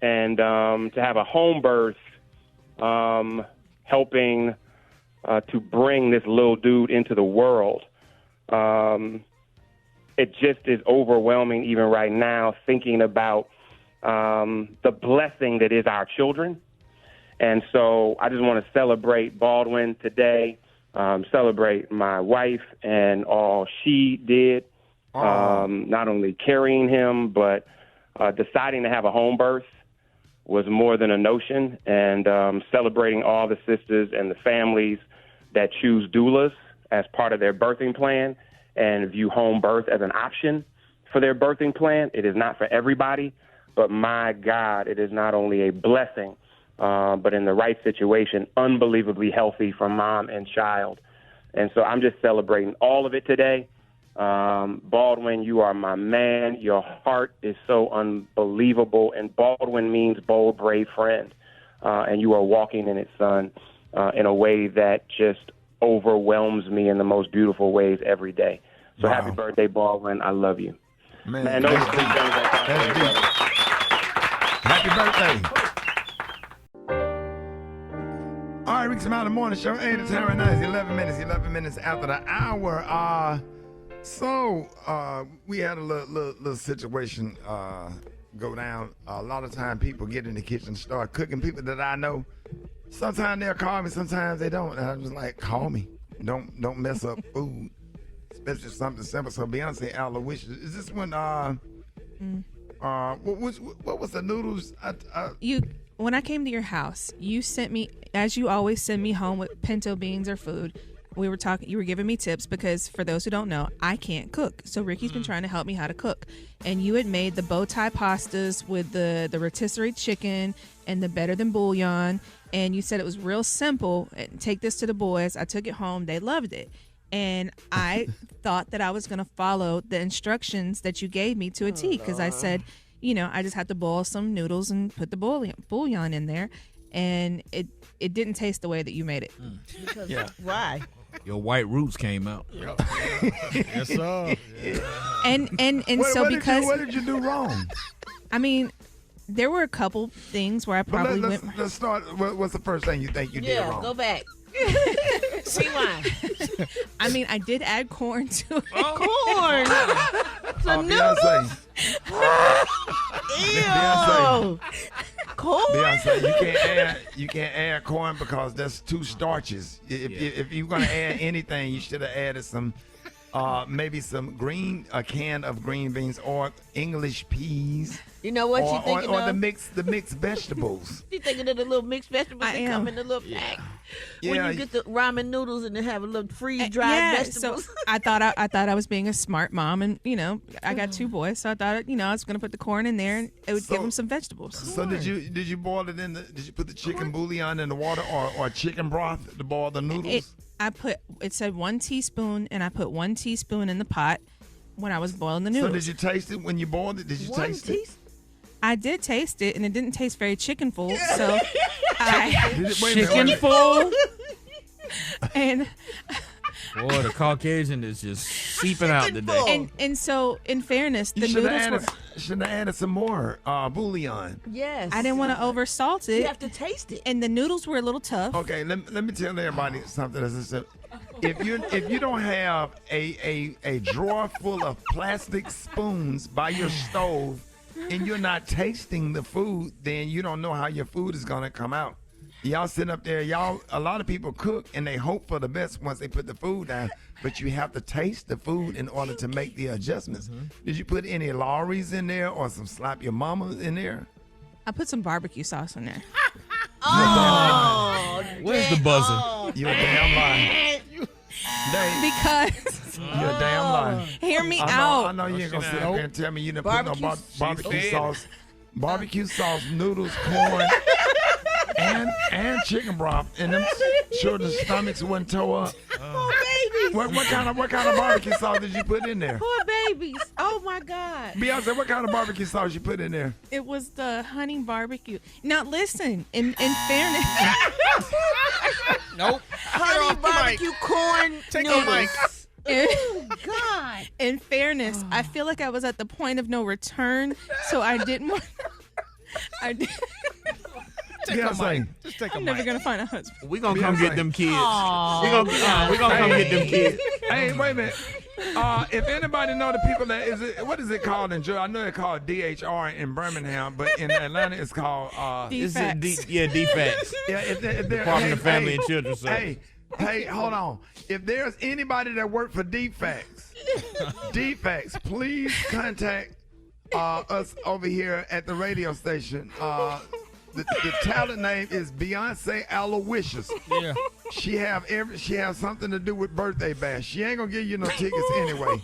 Speaker 27: And to have a home birth helping to bring this little dude into the world, it just is overwhelming even right now thinking about the blessing that is our children. And so I just want to celebrate Baldwin today, celebrate my wife and all she did, not only carrying him, but deciding to have a home birth was more than a notion, and celebrating all the sisters and the families that choose doulas as part of their birthing plan and view home birth as an option for their birthing plan. It is not for everybody, but my God, it is not only a blessing, but in the right situation, unbelievably healthy for mom and child. And so I'm just celebrating all of it today. Baldwin, you are my man. Your heart is so unbelievable. And Baldwin means bold, brave friend. And you are walking in it, son, in a way that just overwhelms me in the most beautiful ways every day. So Happy birthday, Baldwin. I love you. Man, those are big things.
Speaker 2: Happy birthday. All right, Rickey Smiley Morning Show. Hey, it's Harry Nice. 11 minutes after the hour. So we had a little situation go down. A lot of time people get in the kitchen and start cooking. People that I know, sometimes they'll call me, sometimes they don't. And I'm just like, call me. Don't mess up food, especially something simple. So Beyonce Aloysius, is this one? What was the noodles?
Speaker 3: When I came to your house, you sent me, as you always send me home with pinto beans or food. We were talking, you were giving me tips because for those who don't know, I can't cook. So Ricky's been trying to help me how to cook. And you had made the bow tie pastas with the rotisserie chicken and the better than bouillon. And you said it was real simple. Take this to the boys. I took it home. They loved it. And I thought that I was going to follow the instructions that you gave me to a T, because I said, I just had to boil some noodles and put the bouillon in there. And it didn't taste the way that you made it.
Speaker 7: Because why?
Speaker 4: Your white roots came out.
Speaker 8: Yes, sir.
Speaker 3: And
Speaker 2: what did you do wrong?
Speaker 3: I mean, there were a couple things where I probably
Speaker 2: let's start. What's the first thing you think you did wrong?
Speaker 7: Yeah, go back. Rewind.
Speaker 3: I mean, I did add corn to it.
Speaker 7: Corn.
Speaker 2: Beyonce.
Speaker 7: Ew. Corn.
Speaker 2: Beyonce, you can't add corn because that's two starches. If you're gonna add anything, you should have added some maybe a can of green beans or English peas.
Speaker 7: You know what you're thinking
Speaker 2: or
Speaker 7: of?
Speaker 2: the mixed vegetables.
Speaker 7: You thinking of the little mixed vegetables that come in the little pack? When you get the ramen noodles and they have a little freeze-dried vegetables.
Speaker 3: So I thought I was being a smart mom, and I got 2 boys, so I thought I was going to put the corn in there and it would give them some vegetables.
Speaker 2: So did you boil it did you put the chicken bouillon in the water or chicken broth to boil the noodles?
Speaker 3: It said 1 teaspoon, and I put 1 teaspoon in the pot when I was boiling the noodles.
Speaker 2: So did you taste it when you boiled it? Did you taste it?
Speaker 3: I did taste it, and it didn't taste very chicken-full, so
Speaker 4: Chicken-full?
Speaker 3: And
Speaker 4: boy, the Caucasian is just seeping out today.
Speaker 3: And so, in fairness, the
Speaker 2: should
Speaker 3: noodles
Speaker 2: have added some more bouillon.
Speaker 7: Yes.
Speaker 3: I didn't want to oversalt it.
Speaker 7: You have to taste it.
Speaker 3: And the noodles were a little tough.
Speaker 2: Okay, let me tell everybody something. If you don't have a drawer full of plastic spoons by your stove and you're not tasting the food, then you don't know how your food is gonna come out. Y'all sitting up there, a lot of people cook and they hope for the best once they put the food down, but you have to taste the food in order to make the adjustments. Did you put any Lawry's in there or some Slap Your Mama in there?
Speaker 3: I put some barbecue sauce in there.
Speaker 4: Where's the buzzer?
Speaker 2: You're a damn liar.
Speaker 3: Because
Speaker 2: you're a damn liar.
Speaker 3: Hear me
Speaker 2: I
Speaker 3: out.
Speaker 2: know you ain't gonna sit up here and tell me you didn't put no barbecue sauce, noodles, corn, and chicken broth, and them children's stomachs wasn't tore up. What kind of barbecue sauce did you put in there?
Speaker 7: Poor babies. Oh my God.
Speaker 2: Beyonce, what kind of barbecue sauce you put in there?
Speaker 3: It was the honey barbecue. Now listen, in fairness.
Speaker 8: Nope.
Speaker 7: Honey barbecue corn noodles.
Speaker 3: Oh God. In fairness, I feel like I was at the point of no return, so I didn't want. I'm never gonna find a husband.
Speaker 4: We gonna come get them kids. We gonna come get them kids.
Speaker 2: Hey, wait a minute. If anybody know the people what is it called in Georgia? I know it's called DHR in Birmingham, but in Atlanta it's called
Speaker 4: DFACS.
Speaker 2: Yeah,
Speaker 4: Department of Family and Children's Services.
Speaker 2: Hey, hold on. If there's anybody that worked for DFACS, please contact us over here at the radio station. The talent name is Beyonce Aloysius.
Speaker 8: Yeah.
Speaker 2: She have something to do with birthday bash. She ain't gonna give you no tickets anyway.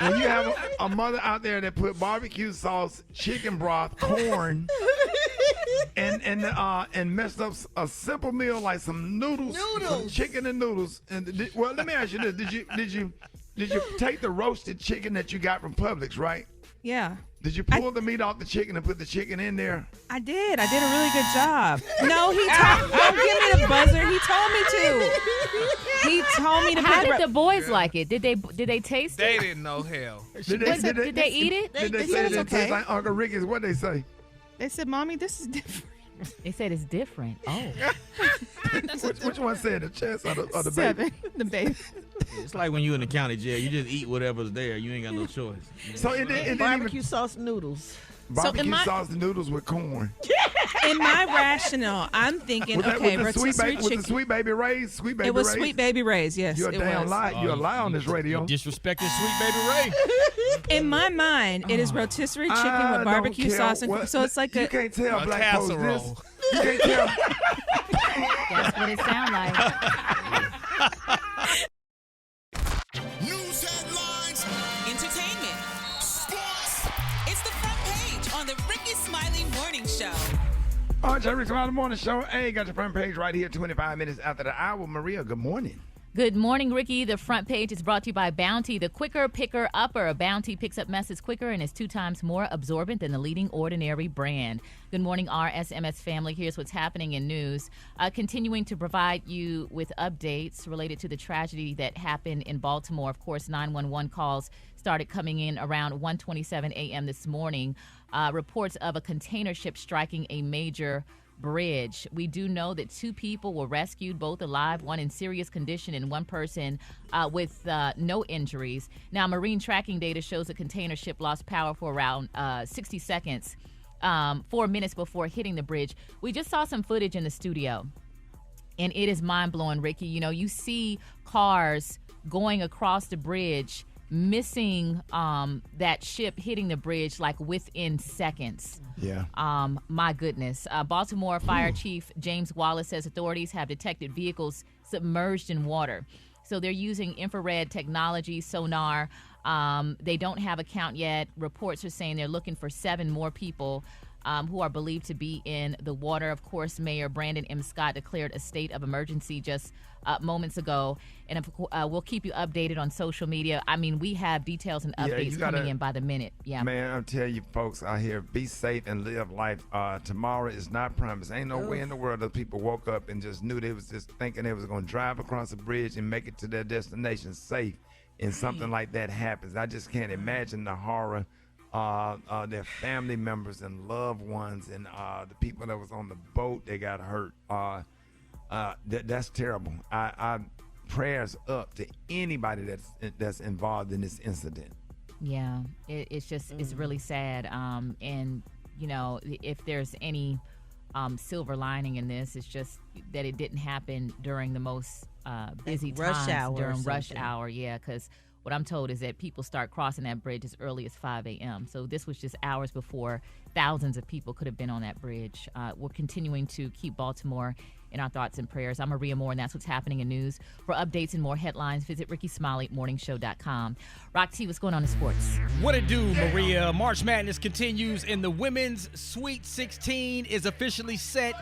Speaker 2: When you have a mother out there that put barbecue sauce, chicken broth, corn, and messed up a simple meal like some noodles, some chicken and noodles. Well, let me ask you this: Did you take the roasted chicken that you got from Publix, right?
Speaker 3: Yeah.
Speaker 2: Did you pull the meat off the chicken and put the chicken in there?
Speaker 3: I did. I did a really good job. No, don't give me the buzzer. He told me to. He told me to.
Speaker 6: How did the boys like it? Did they taste it?
Speaker 11: They didn't know hell.
Speaker 6: Did they eat it?
Speaker 2: They said it tastes like Uncle Ricky's. What'd they say?
Speaker 3: They said, "Mommy, this is different."
Speaker 6: They said it's different. Oh.
Speaker 2: Which one said the chest or the
Speaker 3: Seven.
Speaker 2: baby?
Speaker 3: The baby.
Speaker 4: It's like when you in the county jail. You just eat whatever's there. You ain't got no choice.
Speaker 2: So it
Speaker 7: barbecue sauce noodles.
Speaker 2: Barbecue sauce noodles with corn.
Speaker 3: In my rationale, I'm thinking,
Speaker 2: with
Speaker 3: rotisserie
Speaker 2: chicken. With the Sweet Baby Ray's?
Speaker 3: It was Sweet Baby Ray's, yes.
Speaker 2: You're a damn lie. You're a lie on this radio.
Speaker 8: Disrespecting Sweet Baby Ray.
Speaker 3: In my mind, it is rotisserie chicken with barbecue sauce. And so it's like
Speaker 2: you can't tell
Speaker 11: a
Speaker 2: black folks this. You can't tell.
Speaker 6: That's what it sounds like.
Speaker 18: News headlines, entertainment, sports. It's the front page on the Rickey Smiley Morning Show.
Speaker 2: All right, Rickey Smiley Morning Show. Hey, got your front page right here, 25 minutes after the hour. Maria, good morning.
Speaker 6: Good morning, Ricky. The front page is brought to you by Bounty, the quicker picker upper. Bounty picks up messes quicker and is 2 times more absorbent than the leading Ordinary brand. Good morning, RSMS family. Here's what's happening in news. Continuing to provide you with updates related to the tragedy that happened in Baltimore. Of course, 911 calls started coming in around 1:27 a.m. this morning. Reports of a container ship striking a major bridge. We do know that 2 people were rescued, both alive, one in serious condition and one person with no injuries. Now, marine tracking data shows the container ship lost power for around 60 seconds, 4 minutes before hitting the bridge. We just saw some footage in the studio, and it is mind-blowing, Ricky. You know, you see cars going across the bridge, missing that ship hitting the bridge like within seconds.
Speaker 2: Yeah.
Speaker 6: My goodness. Baltimore Fire Chief James Wallace says authorities have detected vehicles submerged in water. So they're using infrared technology, sonar. They don't have a count yet. Reports are saying they're looking for 7 more people who are believed to be in the water. Of course, Mayor Brandon M. Scott declared a state of emergency just moments ago. And we'll keep you updated on social media. I mean, we have details and updates coming in by the minute. Yeah,
Speaker 2: man, I'm telling you folks out here, be safe and live life. Tomorrow is not promised. Ain't no way in the world that people woke up and just knew they was just thinking they was going to drive across a bridge and make it to their destination safe, and something like that happens. I just can't imagine the horror. Their family members and loved ones, and the people that was on the boat, they got hurt. That's terrible. I prayers up to anybody that's involved in this incident.
Speaker 6: Yeah, it's just it's really sad. And you know, if there's any silver lining in this, it's just that it didn't happen during the most busy times during rush hour. Yeah, because what I'm told is that people start crossing that bridge as early as 5 a.m. So this was just hours before thousands of people could have been on that bridge. We're continuing to keep Baltimore in our thoughts and prayers. I'm Maria Moore, and that's what's happening in news. For updates and more headlines, visit RickeySmileyMorningShow.com. Rock T, what's going on in sports?
Speaker 8: What it do, Maria? March Madness continues, and the women's Sweet 16 is officially set.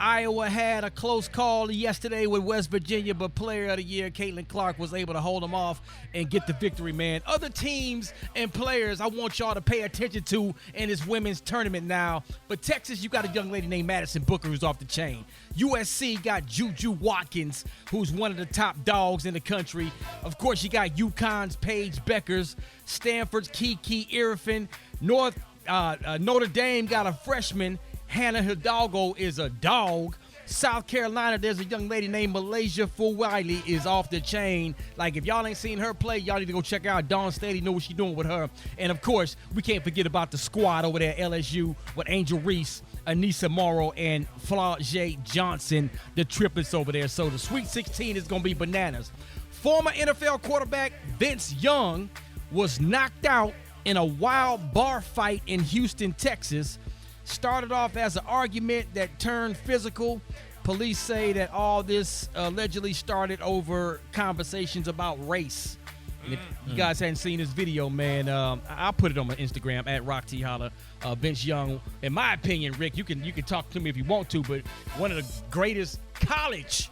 Speaker 8: Iowa had a close call yesterday with West Virginia, but Player of the Year Caitlin Clark was able to hold them off and get the victory, man. Other teams and players I want y'all to pay attention to in this women's tournament now. But Texas, you got a young lady named Madison Booker who's off the chain. USC got Juju Watkins, who's one of the top dogs in the country. Of course, you got UConn's Paige Beckers, Stanford's Kiki Irfin. Notre Dame got a freshman. Hannah Hidalgo is a dog. South Carolina, there's a young lady named Malaysia Fulwiley is off the chain. Like, if y'all ain't seen her play, y'all need to go check out Dawn Staley, know what she's doing with her. And, of course, we can't forget about the squad over there at LSU with Angel Reese, Anissa Morrow, and Flau'jae Johnson, the triplets over there. So the Sweet 16 is going to be bananas. Former NFL quarterback Vince Young was knocked out in a wild bar fight in Houston, Texas. Started off as an argument that turned physical. Police say that all this allegedly started over conversations about race. And if you guys hadn't seen this video, man, I'll put it on my Instagram at Rock T Holla. Vince Young, in my opinion, Rick, you can talk to me if you want to, but one of the greatest college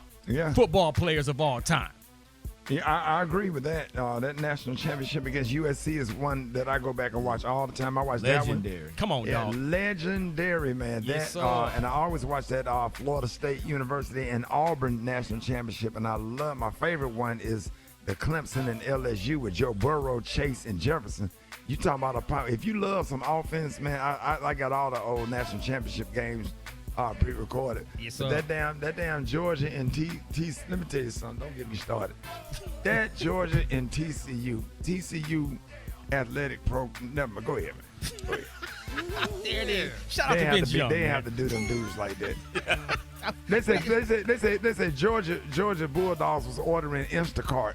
Speaker 8: football players of all time.
Speaker 2: Yeah, I agree with that. That national championship against USC is one that I go back and watch all the time. I watch
Speaker 8: legendary.
Speaker 2: That one.
Speaker 8: Come on,
Speaker 2: yeah,
Speaker 8: dog.
Speaker 2: Legendary, man.
Speaker 8: Yes,
Speaker 2: that,
Speaker 8: sir.
Speaker 2: And I always watch that Florida State University and Auburn national championship. And I love, my favorite one is the Clemson and LSU with Joe Burrow, Chase, and Jefferson. You talking about if you love some offense, man, I got all the old national championship games pre-recorded.
Speaker 8: Yes, sir.
Speaker 2: But that damn Georgia and let me tell you something. Don't get me started. That Georgia and TCU athletic program. Never mind. Go ahead, man. Go ahead.
Speaker 8: There it is. Shout out to Vince Young.
Speaker 2: They have to do them dudes like that. They say Georgia Bulldogs was ordering Instacart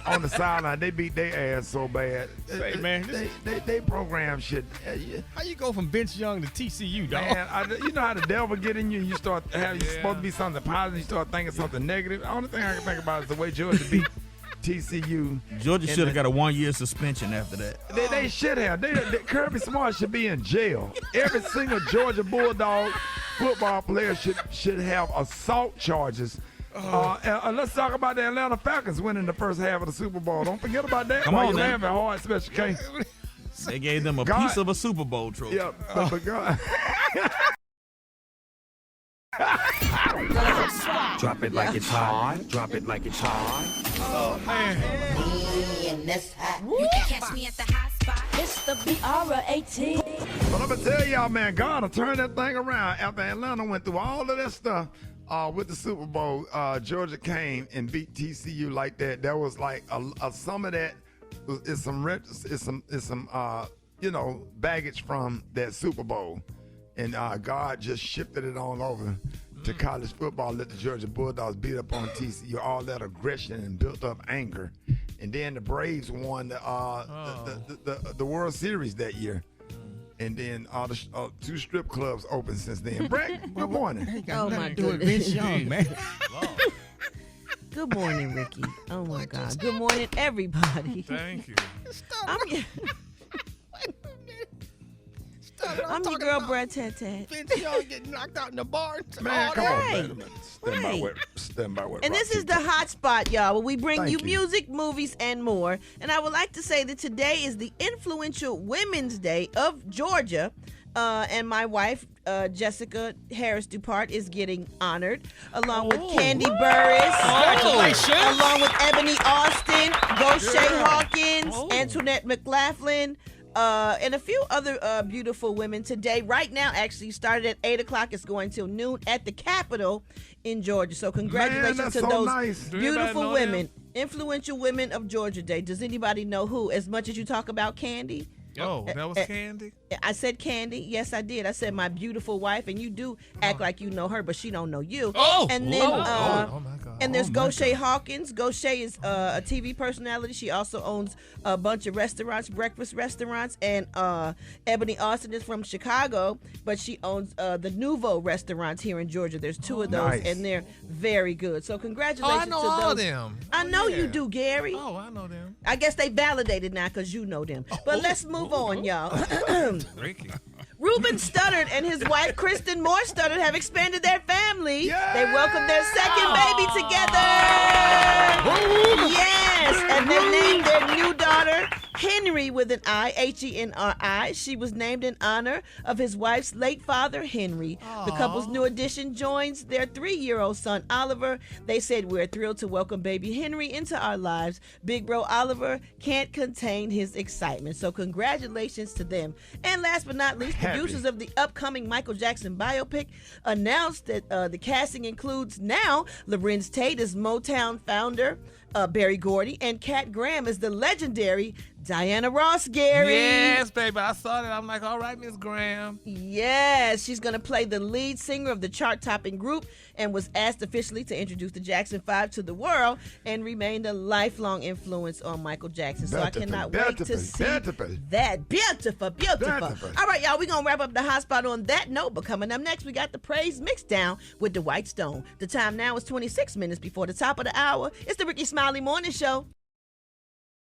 Speaker 2: on the sideline. They beat their ass so bad.
Speaker 8: Say, man,
Speaker 2: they program shit.
Speaker 8: How you go from Vince Young to TCU, dog?
Speaker 2: Man, you know how the devil get in you. You start having you're supposed to be something positive. You start thinking something negative. The only thing I can think about is the way Georgia beat TCU.
Speaker 4: Georgia should have got a 1-year suspension after that.
Speaker 2: They should have. Kirby Smart should be in jail. Every single Georgia Bulldog football player should have assault charges. And let's talk about the Atlanta Falcons winning the first half of the Super Bowl. Don't forget about that.
Speaker 4: Come on,
Speaker 2: you're laughing hard, Special K.
Speaker 4: They gave them a piece of a Super Bowl trophy.
Speaker 2: Yeah, but God.
Speaker 1: Drop it like it's hot. Drop it like it's hot.
Speaker 8: Oh, man.
Speaker 10: You can catch me at the hot spot. It's the BR18.
Speaker 2: But I'm going to tell y'all, man, God will turn that thing around. After Atlanta went through all of that stuff with the Super Bowl, Georgia came and beat TCU like that. That was like some of that is some baggage from that Super Bowl. And God just shifted it on over to college football, let the Georgia Bulldogs beat up on TCU, all that aggression and built up anger. And then the Braves won the World Series that year. And then all the 2 strip clubs open since then. Brett, good morning.
Speaker 7: Oh, my goodness.
Speaker 8: Vince Young, man.
Speaker 7: Good morning, Ricky. Oh, my God. Good morning, everybody.
Speaker 11: Thank you.
Speaker 7: I'm your girl, Brad Tat Tat.
Speaker 8: Vince Young getting knocked out in the bar.
Speaker 2: Man, come on,
Speaker 7: right.
Speaker 2: wait a minute. Stand by with
Speaker 7: And this is the hot spot, y'all, where we bring you music, movies, and more. And I would like to say that today is the influential Women's Day of Georgia. And my wife, Jessica Harris Dupart, is getting honored, along with Candy Burris, along with Ebony Austin, Goshay Hawkins, Antoinette McLaughlin, and a few other beautiful women today. Right now, actually, started at 8 o'clock. It's going till noon at the Capitol in Georgia. So congratulations to those beautiful women, influential women of Georgia Day. Does anybody know who? As much as you talk about Candy.
Speaker 11: Oh, that was Candy?
Speaker 7: I said Candy. Yes, I did. I said my beautiful wife, and you do act like you know her, but she don't know you.
Speaker 11: Oh!
Speaker 7: And then,
Speaker 11: oh my God.
Speaker 7: and there's Goshay Hawkins. Goshay is a TV personality. She also owns a bunch of restaurants, breakfast restaurants, and Ebony Austin is from Chicago, but she owns the Nouveau restaurants here in Georgia. There's 2 of those, and they're very good. So congratulations
Speaker 11: I know
Speaker 7: to
Speaker 11: all
Speaker 7: those.
Speaker 11: of them.
Speaker 7: I know you do, Gary.
Speaker 11: Oh, I know them.
Speaker 7: I guess they validated now because you know them. But let's move on, y'all.
Speaker 11: Ricky.
Speaker 7: Ruben Studdard and his wife, Kristen Moore Studdard, have expanded their family. Yay! They welcomed their second baby together. Yes, and they named their new daughter Henry with an I, Henri. She was named in honor of his wife's late father, Henry. The couple's new addition joins their 3-year-old son, Oliver. They said, "We're thrilled to welcome baby Henry into our lives." Big bro Oliver can't contain his excitement. So congratulations to them. And last but not least, producers of the upcoming Michael Jackson biopic announced that the casting includes now Lorenz Tate as Motown founder, Berry Gordy, and Kat Graham as the legendary Diana Ross, Gary.
Speaker 11: Yes, baby. I saw that. I'm like, all right, Miss Graham.
Speaker 7: Yes, she's going to play the lead singer of the chart-topping group and was asked officially to introduce the Jackson 5 to the world and remained a lifelong influence on Michael Jackson. So I cannot wait to see that. Beautiful. All right, y'all, we're going to wrap up the hot spot on that note. But coming up next, we got the praise mixed down with the White Stone. The time now is 26 minutes before the top of the hour. It's the Rickey Smiley Morning Show.